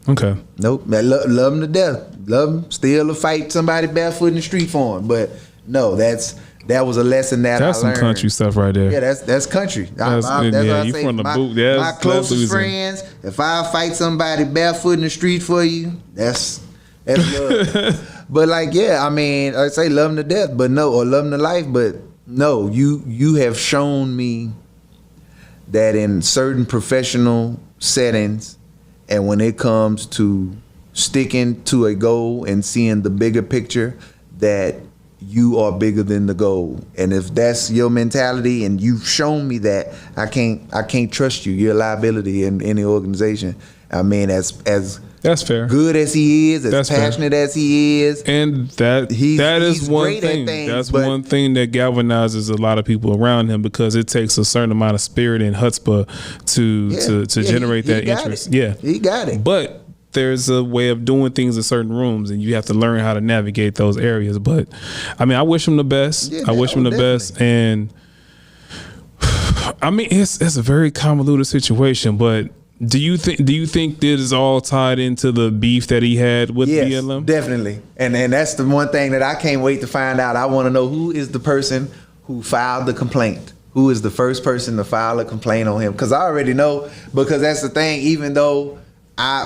Okay. Nope. I love him to death. Love him. Still to fight somebody barefoot in the street for him. But no, that was a lesson that That's I some learned. country stuff right there. Yeah, that's country. That's what I you say. from the My, boot. That's my closest losing. friends, if I fight somebody barefoot in the street for you, that's love. But like, yeah, I mean, I say love him to death, but no, or love him to life, but no, you have shown me that in certain professional settings, and when it comes to sticking to a goal and seeing the bigger picture, that you are bigger than the goal. And if that's your mentality and you've shown me that, I can't trust you. You're a liability in any organization. I mean, as That's fair. good as he is, as That's fair. passionate as he is, And that is he's one great at thing. things, That's but- one thing that galvanizes a lot of people around him, because it takes a certain amount of spirit and chutzpah to generate he that got interest. it. Yeah, He got it. But there's a way of doing things in certain rooms, and you have to learn how to navigate those areas. But I mean, I wish him the best. Yeah, I wish him the best, and I mean, it's a very convoluted situation. But do you think this is all tied into the beef that he had with Yes, BLM? definitely. And that's the one thing that I can't wait to find out. I want to know who is the person who filed the complaint. Who is the first person to file a complaint on him? Because I already know, because that's the thing, even though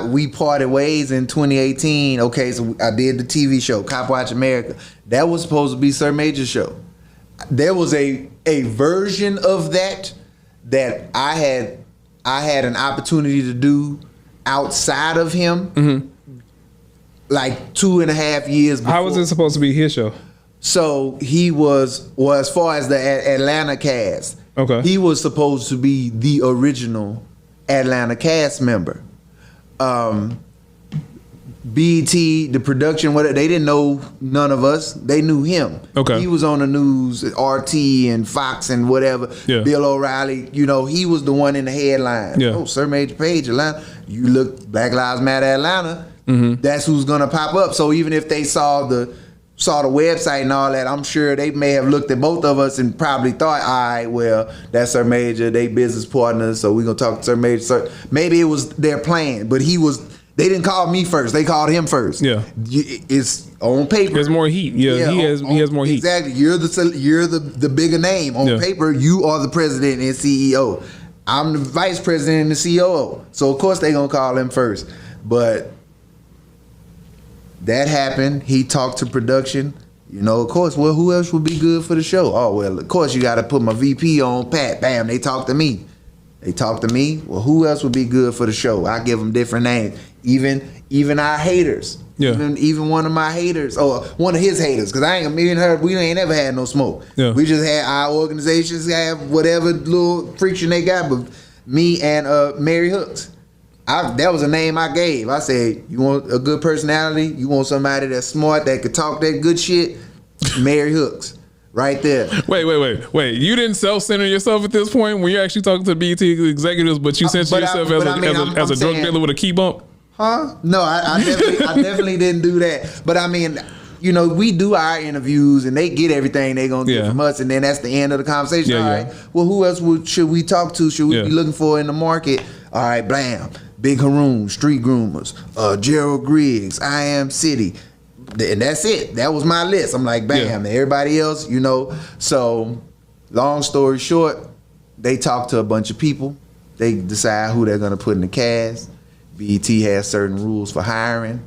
we parted ways in 2018. Okay, so I did the TV show, Cop Watch America. That was supposed to be Sir Major's show. There was a version of that I had an opportunity to do outside of him, like 2.5 years before. How was it supposed to be his show? So he was, well, as far as the Atlanta cast, Okay. he was supposed to be the original Atlanta cast member. BET, the production, whatever, they didn't know none of us. They knew him. Okay. He was on the news, RT and Fox and whatever. Yeah. Bill O'Reilly, he was the one in the headline. Yeah. Oh, Sir Major Page, Atlanta. You look Black Lives Matter Atlanta. Mm-hmm. That's who's gonna pop up. So even if they saw the website and all that, I'm sure they may have looked at both of us and probably thought, all right, well, that's Sir Major, they business partners, so we're gonna talk to Sir Major. So maybe it was their plan, but they didn't call me first, they called him first. Yeah. It's on paper. There's more heat. Yeah, he has more heat. Exactly. You're the bigger name. On paper, you are the president and CEO. I'm the vice president and the COO. So of course they're gonna call him first. But that happened. He talked to production. Of course, well, who else would be good for the show? Oh, well, of course, you got to put my VP on, Pat. Bam, they talked to me. Well, who else would be good for the show? I give them different names. Even our haters. Yeah. Even one of my haters, or one of his haters, because me and her, we ain't never had no smoke. Yeah. We just had our organizations have whatever little friction they got, but me and Mary Hooks. That was a name I gave. I said, you want a good personality? You want somebody that's smart, that could talk that good shit? Mary Hooks. Right there. Wait. You didn't self-center yourself at this point when you're actually talking to the BET executives, but you censored yourself as a drug dealer with a key bump? Huh? No, I definitely didn't do that. But I mean, we do our interviews and they get everything they gonna get from us, and then that's the end of the conversation. All right. Well, who else should we talk to? Should we be looking for in the market? All right, blam. Big Haroon, Street Groomers, Gerald Griggs, I Am City. And that's it. That was my list. I'm like, bam. Everybody else, So, long story short, they talk to a bunch of people. They decide who they're going to put in the cast. BET has certain rules for hiring.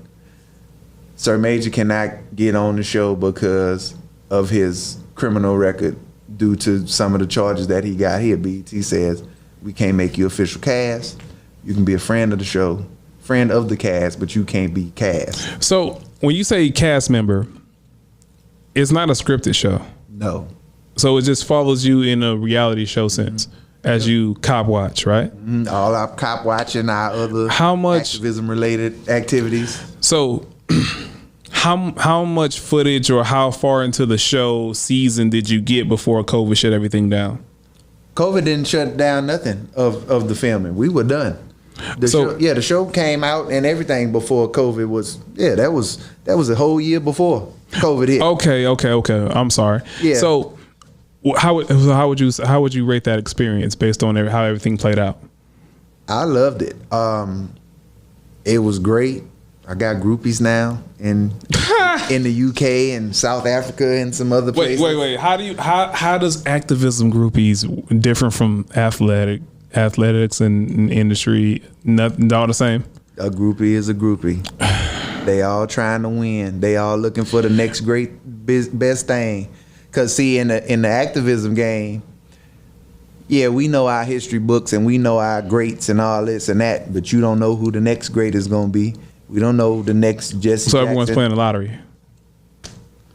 Sir Major cannot get on the show because of his criminal record due to some of the charges that he got here. BET says, we can't make you official cast. You can be a friend of the show, friend of the cast, but you can't be cast. So when you say cast member, it's not a scripted show. No. So it just follows you in a reality show sense as you cop watch, right? All our cop watching, our other How much activism related activities. So how much footage or how far into the show season did you get before COVID shut everything down? COVID didn't shut down nothing of the filming. We were done. The show came out and everything before COVID was. Yeah, that was a whole year before COVID hit. Okay. I'm sorry. Yeah. So how would you rate that experience based on how everything played out? I loved it. It was great. I got groupies now in the UK and South Africa and some other places. Wait. How does activism groupies different from athletics and industry? Nothing, all the same. A groupie is a groupie. They all trying to win. They all looking for the next great best thing. Cause see, in the activism game, yeah, we know our history books and we know our greats and all this and that, but you don't know who the next great is gonna be. We don't know the next Jesse So everyone's Jackson. playing the lottery.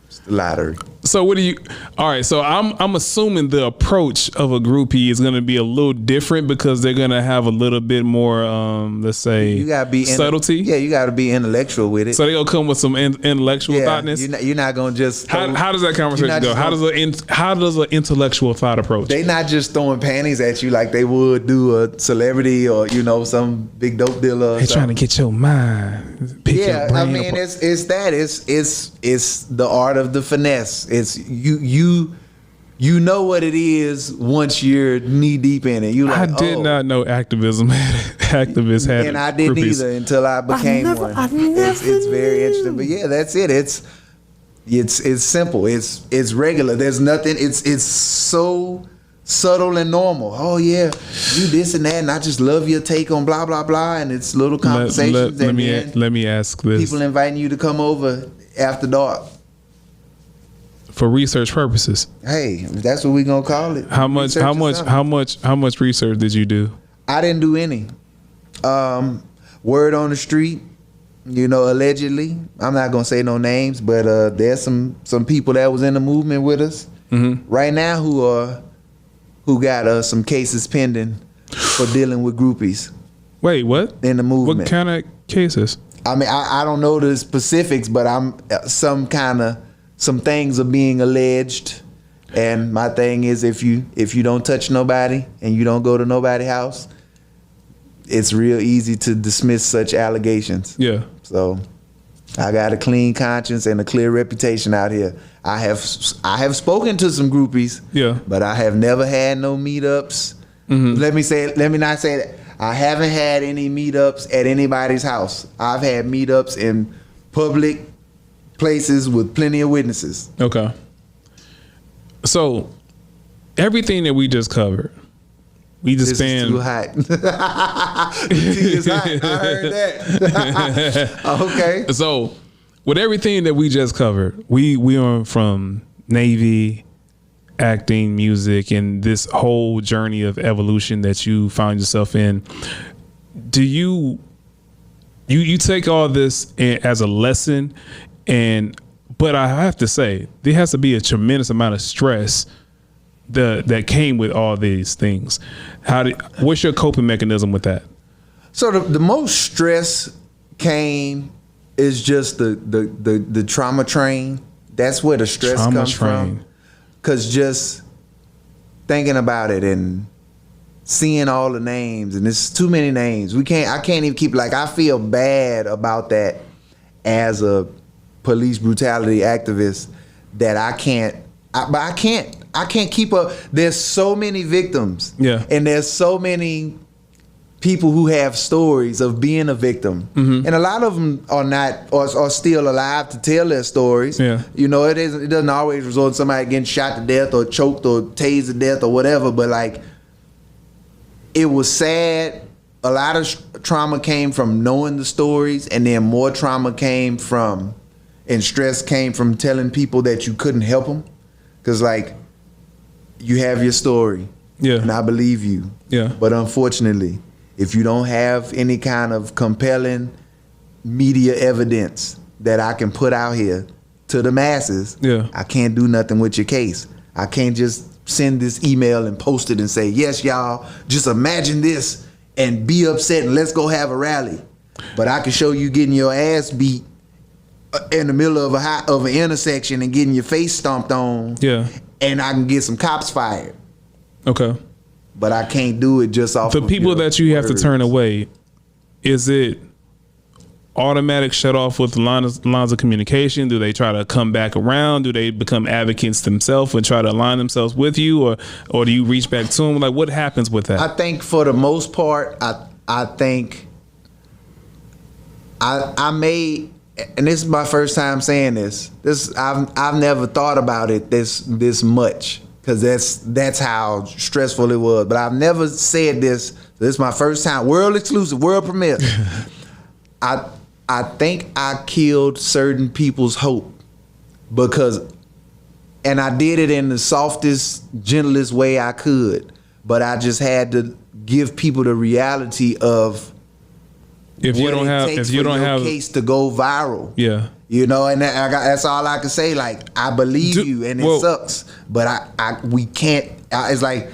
It's the lottery. So what do you? All right. So I'm assuming the approach of a groupie is going to be a little different because they're going to have a little bit more, let's say, You gotta be subtlety. Yeah, you gotta be intellectual with it. So they're gonna come with some intellectual thoughtness. You're not gonna just. How does that conversation go? How does an intellectual thought approach? They not just throwing panties at you like they would do a celebrity or some big dope dealer. They're trying to get your mind. Pick your brain I mean apart. it's the art of the finesse. It's you know what it is once you're knee deep in it. I did not know activists had. And I didn't groupies. either until I became one. It's very interesting. But yeah, that's it. It's simple. It's regular. There's nothing. It's so subtle and normal. Oh yeah, you this and that, and I just love your take on blah blah blah. And it's little conversations. Let me ask this. People inviting you to come over after dark. For research purposes. Hey, that's what we gonna call it. How much research did you do? I didn't do any. Word on the street, allegedly. I'm not gonna say no names, but there's some people that was in the movement with us right now who got some cases pending for dealing with groupies. Wait, what? In the movement. What kind of cases? I mean, I don't know the specifics, but some things are being alleged, and my thing is if you don't touch nobody and you don't go to nobody's house, it's real easy to dismiss such allegations. Yeah. So I got a clean conscience and a clear reputation out here. I have spoken to some groupies. Yeah. But I have never had no meetups. Let me not say that. I haven't had any meetups at anybody's house. I've had meetups in public places with plenty of witnesses. Okay. So everything that we just covered, we just spent. Is too hot. The tea is hot. I heard that. Okay. So with everything that we just covered, we are from Navy, acting, music, and this whole journey of evolution that you found yourself in. Do you take all this as a lesson? But I have to say, there has to be a tremendous amount of stress that came with all these things. What's your coping mechanism with that? So the most stress is just the trauma train. That's where the stress comes from. Cause just thinking about it and seeing all the names, and it's too many names. I can't even keep, I feel bad about that as a police brutality activist, that I can't keep up. There's so many victims. Yeah. And there's so many people who have stories of being a victim. And a lot of them are still alive to tell their stories. Yeah. It doesn't always result in somebody getting shot to death or choked or tased to death or whatever, but it was sad. A lot of trauma came from knowing the stories, and then more trauma came from, and stress came from telling people that you couldn't help them. Cause you have your story. Yeah. And I believe you. Yeah. But unfortunately, if you don't have any kind of compelling media evidence that I can put out here to the masses, I can't do nothing with your case. I can't just send this email and post it and say, yes, y'all, just imagine this and be upset and let's go have a rally. But I can show you getting your ass beat in the middle of an intersection and getting your face stomped on. And I can get some cops fired. Okay. But I can't do it just off the people that you have to turn away. Is it automatic shut off with lines of communication? Do they try to come back around? Do they become advocates themselves and try to align themselves with you, or do you reach back to them? Like, what happens with that? I think for the most part, I think I may, and this is my first time saying this. I've never thought about it this much, because that's how stressful it was. But I've never said this. This is my first time, world exclusive, world premiere. I think I killed certain people's hope and I did it in the softest, gentlest way I could. But I just had to give people the reality of if you don't have case to go viral. You know, and that's all I can say. Like, I believe you, and it sucks, but we can't. It's like,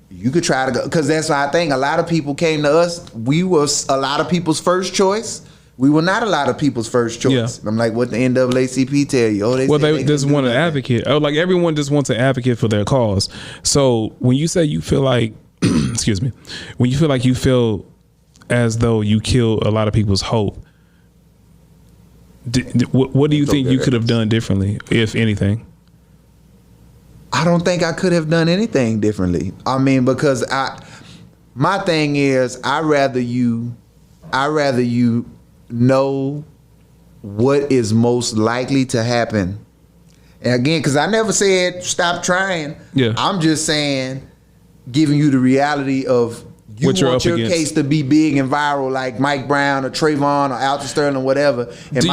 you could try to go, because that's why I think a lot of people came to us. We were a lot of people's first choice. We were not a lot of people's first choice. I'm like, what the NAACP tell you? Oh, they just want an advocate. Oh, like, everyone just wants an advocate for their cause. So when you say you feel like, excuse me, when you feel as though you killed a lot of people's hope, what do you think you could have done differently, if anything? I don't think I could have done anything differently. I mean, because my thing is, I rather you know what is most likely to happen. And again, because I never said stop trying. I'm just saying, giving you the reality of you want your case to be big and viral, like Mike Brown or Trayvon or Alton Sterling or whatever. And do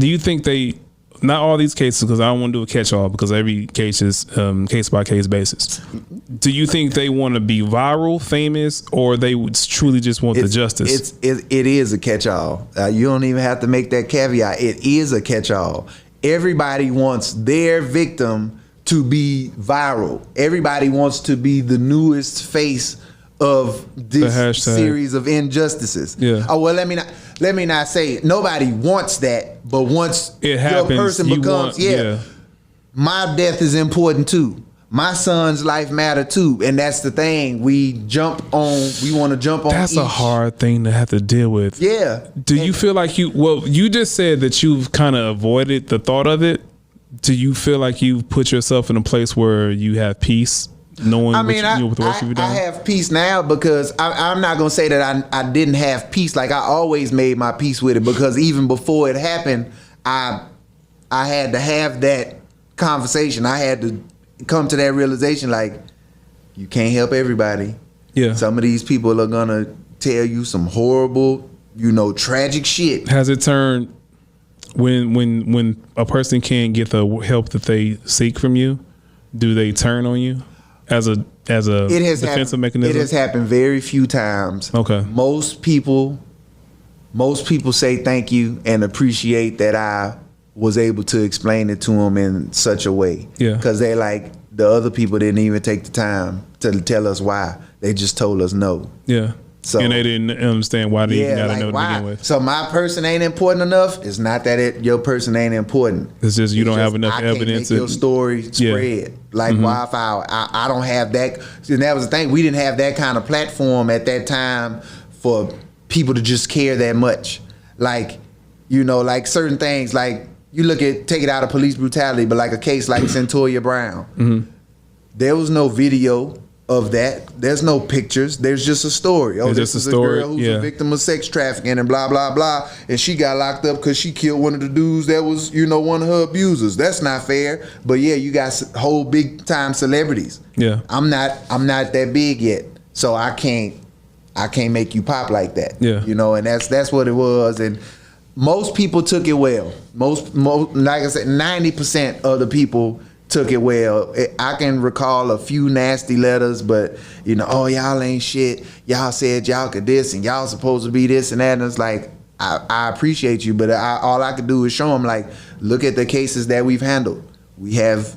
you think they, not all these cases, because I don't want to do a catch-all, because every case is case-by-case basis. Do you think they want to be viral, famous, or they would truly just want the justice? It is a catch-all. You don't even have to make that caveat. It is a catch-all. Everybody wants their victim to be viral. Everybody wants to be the newest face of this series of injustices. Oh, well, let me not say it. Nobody wants that, but once it happens, your person becomes, my death is important too. My son's life matter too, and that's the thing. We want to jump on. That's a hard thing to have to deal with. Do you feel like you just said that you've kind of avoided the thought of it. Do you feel like you've put yourself in a place where you have peace, knowing what the work you've done? I have peace now, because I'm not going to say that I didn't have peace. Like, I always made my peace with it, because even before it happened, I had to have that conversation. I had to come to that realization, like, you can't help everybody. Some of these people are going to tell you some horrible, tragic shit. Has it turned, when a person can't get the help that they seek from you, do they turn on you as a defensive mechanism? It has happened very few times. Okay. Most people say thank you and appreciate that I was able to explain it to them in such a way. Because they like, the other people didn't even take the time to tell us why. They just told us no. So, and they didn't understand why they even got to know to begin with. So my person ain't important enough. It's not that your person ain't important. It's just you don't have enough evidence. Make your story spread like wildfire. I don't have that. And that was the thing. We didn't have that kind of platform at that time for people to just care that much. Like, like certain things, like you take it out of police brutality, but like a case like Centoria Brown, there was no video of that. There's no pictures. There's just a story. Oh, this is a girl who's a victim of sex trafficking and blah, blah, blah. And she got locked up because she killed one of the dudes that was, one of her abusers. That's not fair. But yeah, you got whole big time celebrities. I'm not that big yet. So I can't make you pop like that. And that's what it was. And most people took it well. Most like I said, 90% of the people took it well. I can recall a few nasty letters, but oh, y'all ain't shit. Y'all said y'all could this and y'all supposed to be this and that. And it's like, I appreciate you, but all I could do is show them, like, look at the cases that we've handled. We have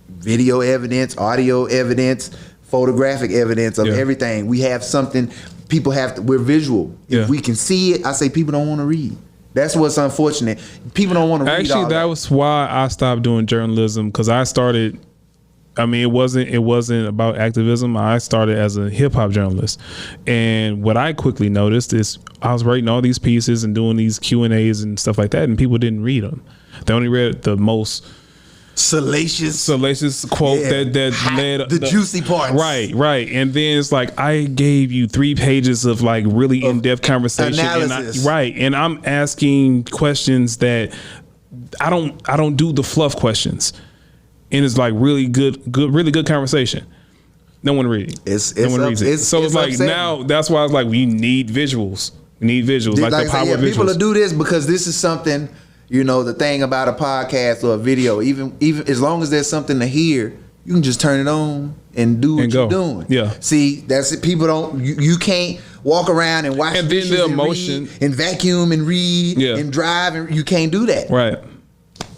video evidence, audio evidence, photographic evidence of everything. We have something. People we're visual. If we can see it, I say people don't want to read. That's what's unfortunate. People don't want to read. Actually, that was why I stopped doing journalism, because I started. I mean, it wasn't about activism. I started as a hip hop journalist, and what I quickly noticed is I was writing all these pieces and doing these Q&As and stuff like that, and people didn't read them. They only read the most salacious quote that led the juicy parts. Right. And then it's like, I gave you 3 pages of like really in-depth conversation. Analysis. And I'm asking questions that I don't do the fluff questions. And it's like really good conversation. No one reads it. No one reads it. So it's like, now that's why I was like, we need visuals. We need visuals. Like the power of visuals. People will do this because this is something. The thing about a podcast or a video, even as long as there's something to hear, you can just turn it on and do what you're doing. Yeah. See, that's it. People don't. You can't walk around and watch. And then the emotion and vacuum and read and drive, and you can't do that. Right.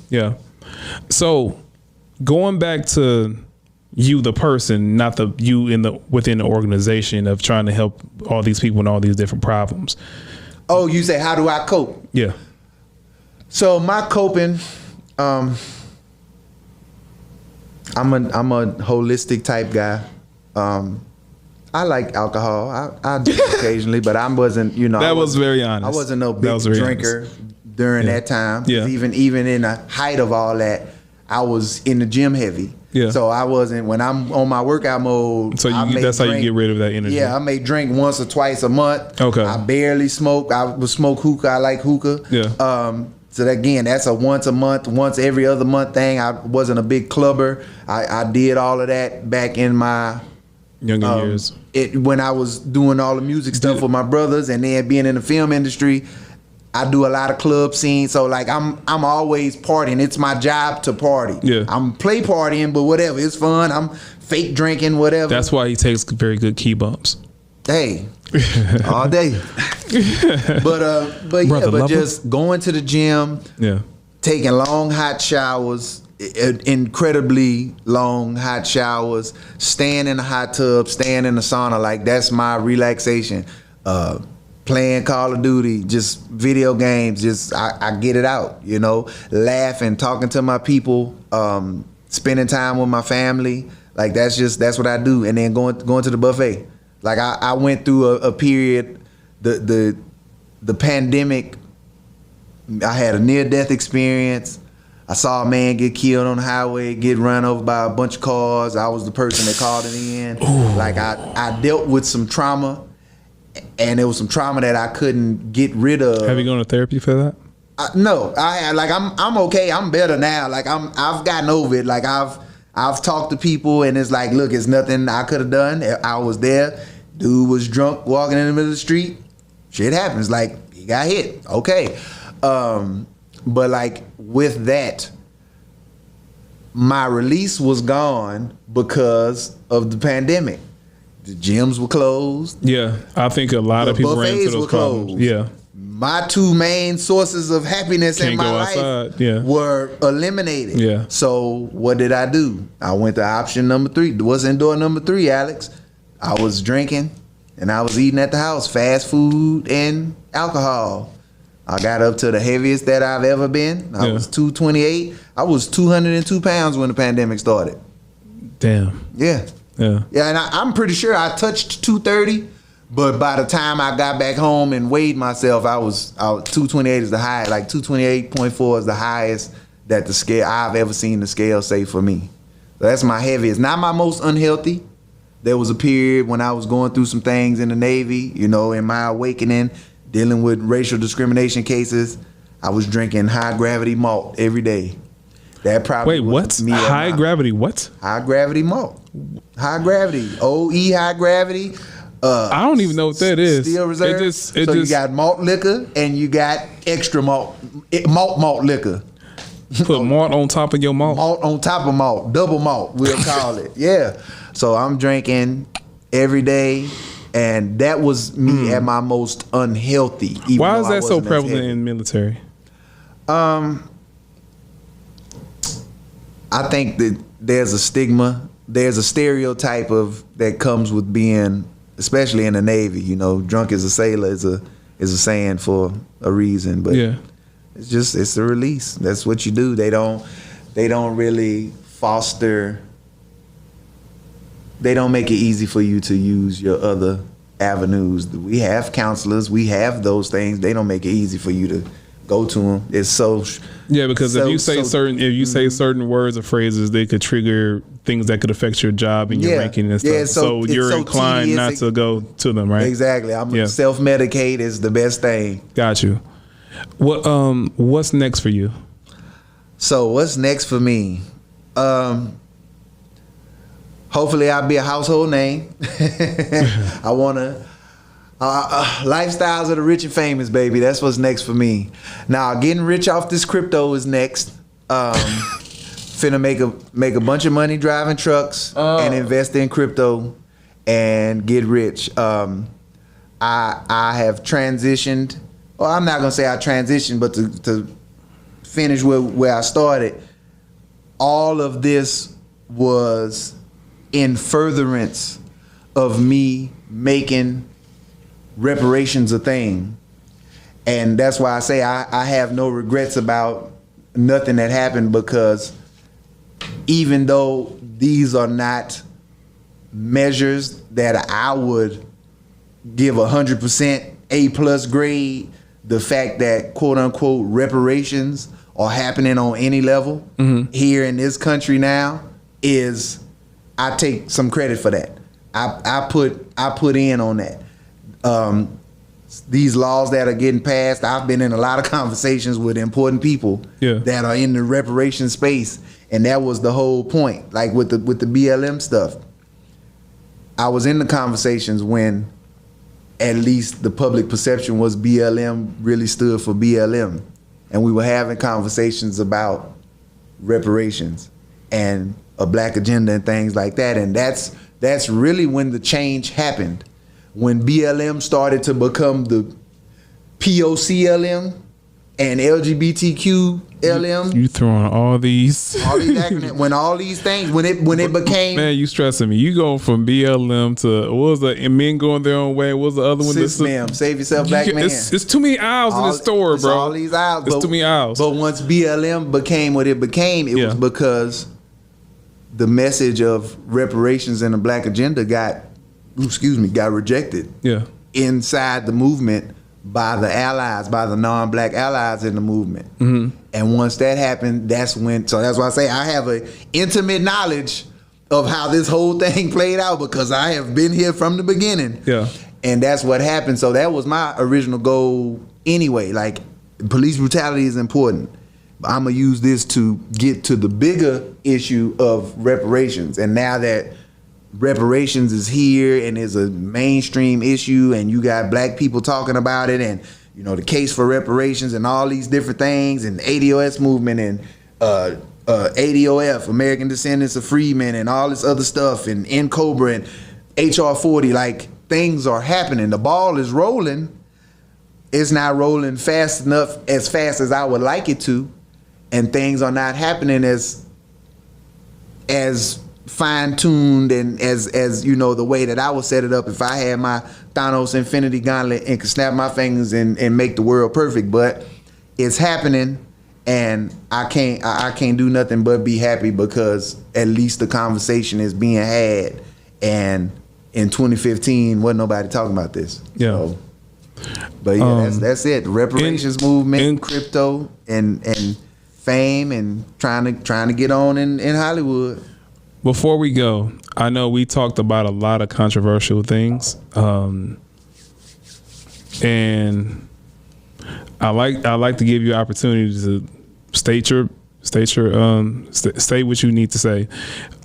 Yeah. So going back to you, the person, not the you within the organization of trying to help all these people and all these different problems. Oh, you say, how do I cope? Yeah. So my coping, I'm a holistic type guy. I like alcohol. I do occasionally, but I wasn't. That was very honest. I wasn't no big drinker during that time. Yeah. Even in the height of all that, I was in the gym heavy. Yeah. So I wasn't, when I'm on my workout mode. So that's how you get rid of that energy. Yeah, I may drink once or twice a month. Okay. I barely smoke. I would smoke hookah. I like hookah. Yeah. So again, that's a once a month, once every other month thing. I wasn't a big clubber. I did all of that back in my younger years. When I was doing all the music stuff with my brothers, and then being in the film industry, I do a lot of club scenes. So like I'm always partying. It's my job to party. Yeah. I'm play partying, but whatever. It's fun. I'm fake drinking, whatever. That's why he takes very good key bumps. Hey, all day. but just going to the gym, taking long hot showers, incredibly long hot showers, staying in the hot tub, staying in the sauna, like that's my relaxation. Playing Call of Duty, just video games, just I get it out, laughing, talking to my people, spending time with my family, like that's what I do. And then going to the buffet. Like I went through a period, the pandemic. I had a near-death experience. I saw a man get killed on the highway, get run over by a bunch of cars. I was the person that called it in. Ooh. Like I dealt with some trauma, and it was some trauma that I couldn't get rid of. Have you gone to therapy for that? No, I'm okay. I'm better now. Like I've gotten over it. Like I've talked to people, and it's like, look, it's nothing I could have done. I was there. Dude was drunk walking in the middle of the street. Shit happens. Like, he got hit. Okay. But like with that, my release was gone because of the pandemic. The gyms were closed. Yeah, I think a lot of people ran into those problems. Yeah. My 2 main sources of happiness in my life were eliminated. Yeah. So what did I do? I went to option number 3. What's in door number 3, Alex? I was drinking and I was eating at the house, fast food and alcohol. I got up to the heaviest that I've ever been. I was 228. I was 202 pounds when the pandemic started. Damn. Yeah. Yeah. Yeah, and I'm pretty sure I touched 230. But by the time I got back home and weighed myself, I was 228 is the high, like 228.4 is the highest that the scale I've ever seen the scale say for me. So that's my heaviest. Not my most unhealthy. There was a period when I was going through some things in the Navy, in my awakening, dealing with racial discrimination cases. I was drinking high gravity malt every day. That probably what? High gravity what? High gravity malt. High gravity. OE high gravity. I don't even know what that is. Steel Reserve. You got malt liquor and you got extra malt liquor. Put malt on top of your malt. Malt on top of malt, double malt, we'll call it. Yeah. So I'm drinking every day, and that was me at my most unhealthy. Why is that so prevalent in military? I think that there's a stigma, there's a stereotype of that comes with being, especially in the Navy. You know, drunk as a sailor is a saying for a reason, but yeah. It's a release. That's what you do. They don't really foster. They don't make it easy for you to use your other avenues. We have counselors. We have those things. They don't make it easy for you to go to them. It's so because if you say certain words or phrases, they could trigger things that could affect your job and your ranking and stuff. Yeah, so you're inclined tedious, not to go to them, right? Exactly. Self-medicate is the best thing. Got you. What's next for you? So what's next for me? Hopefully I'll be a household name. I want to lifestyles of the rich and famous, baby. That's what's next for me. Now, getting rich off this crypto is next. Finna make a bunch of money driving trucks and invest in crypto and get rich. I have transitioned. Well, I'm not gonna say I transitioned, but to finish where I started, all of this was in furtherance of me making reparations a thing. And that's why I say I have no regrets about nothing that happened, because even though these are not measures that I would give 100% A+ grade, the fact that quote unquote reparations are happening on any level here in this country now is, I take some credit for that. I put in on that. These laws that are getting passed, I've been in a lot of conversations with important people that are in the reparation space, and that was the whole point. Like with the BLM stuff, I was in the conversations when at least the public perception was BLM really stood for BLM, and we were having conversations about reparations and a black agenda and things like that. And that's really when the change happened. When BLM started to become the POCLM and LGBTQLM. You throwing all these acronyms, when all these things, when it became. Man, you stressing me. You go from BLM to, what was the, and men going their own way. What was the other one? Sis, ma'am, save yourself, black man. It's too many aisles in the store, bro. All these aisles. It's too many aisles. But once BLM became what it became, it was because the message of reparations and the black agenda got rejected inside the movement by the allies, by the non-black allies in the movement. And once that happened, that's why I say I have an intimate knowledge of how this whole thing played out, because I have been here from the beginning. And that's what happened. So that was my original goal anyway. Like, police brutality is important. I'm gonna use this to get to the bigger issue of reparations. And now that reparations is here and is a mainstream issue, and you got black people talking about it, and you know the case for reparations and all these different things, and ADOS movement and ADOF, American Descendants of Freedmen, and all this other stuff, and NCOBRA and HR 40, like, things are happening. The ball is rolling. It's not rolling fast enough, as fast as I would like it to, and things are not happening as fine-tuned and as you know, the way that I would set it up if I had my Thanos Infinity Gauntlet and could snap my fingers and make the world perfect. But it's happening, and I can't do nothing but be happy, because at least the conversation is being had. And in 2015, wasn't nobody talking about this. So, but yeah, that's it. The reparations movement, crypto, and fame, and trying to get on in Hollywood. Before we go, I know we talked about a lot of controversial things, and I like to give you an opportunity to state what you need to say.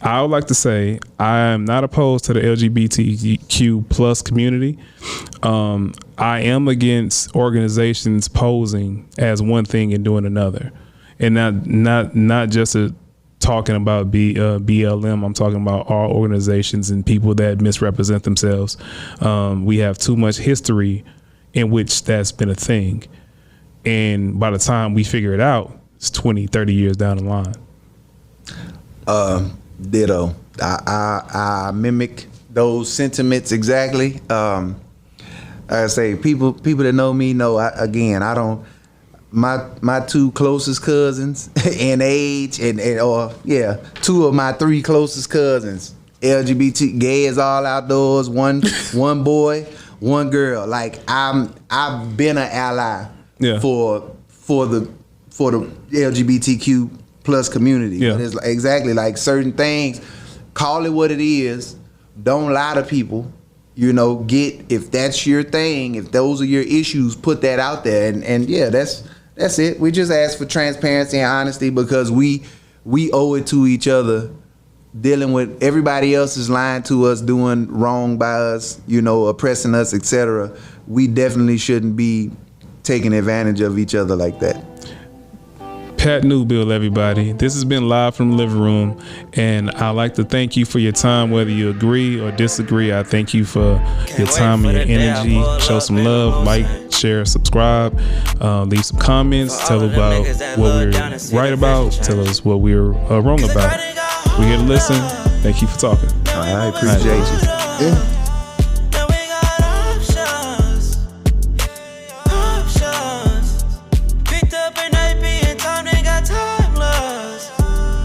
I would like to say I am not opposed to the LGBTQ plus community. I am against organizations posing as one thing and doing another. and not just talking about BLM. I'm talking about all organizations and people that misrepresent themselves. We have too much history in which that's been a thing. And by the time we figure it out, it's 20, 30 years down the line. Ditto. I mimic those sentiments exactly. I say people that know me know. I don't. My two closest cousins in age two of my three closest cousins, LGBT, gay is all outdoors. One boy, one girl. Like I've been an ally for the LGBTQ plus community. Yeah. But it's exactly like certain things. Call it what it is. Don't lie to people. You know, if that's your thing, if those are your issues, put that out there. And yeah, that's it. We just ask for transparency and honesty because we owe it to each other. Dealing with everybody else is lying to us, doing wrong by us, you know, oppressing us, etc. We definitely shouldn't be taking advantage of each other like that. Pat Newbill, everybody. This has been Live from the Living Room, and I'd like to thank you for your time, whether you agree or disagree. I thank you for your time and your energy. Show some love, like, share, subscribe, leave some comments, tell about what we're right about, tell us what we're wrong about. We're here to listen. Thank you for talking. I appreciate you. Yeah.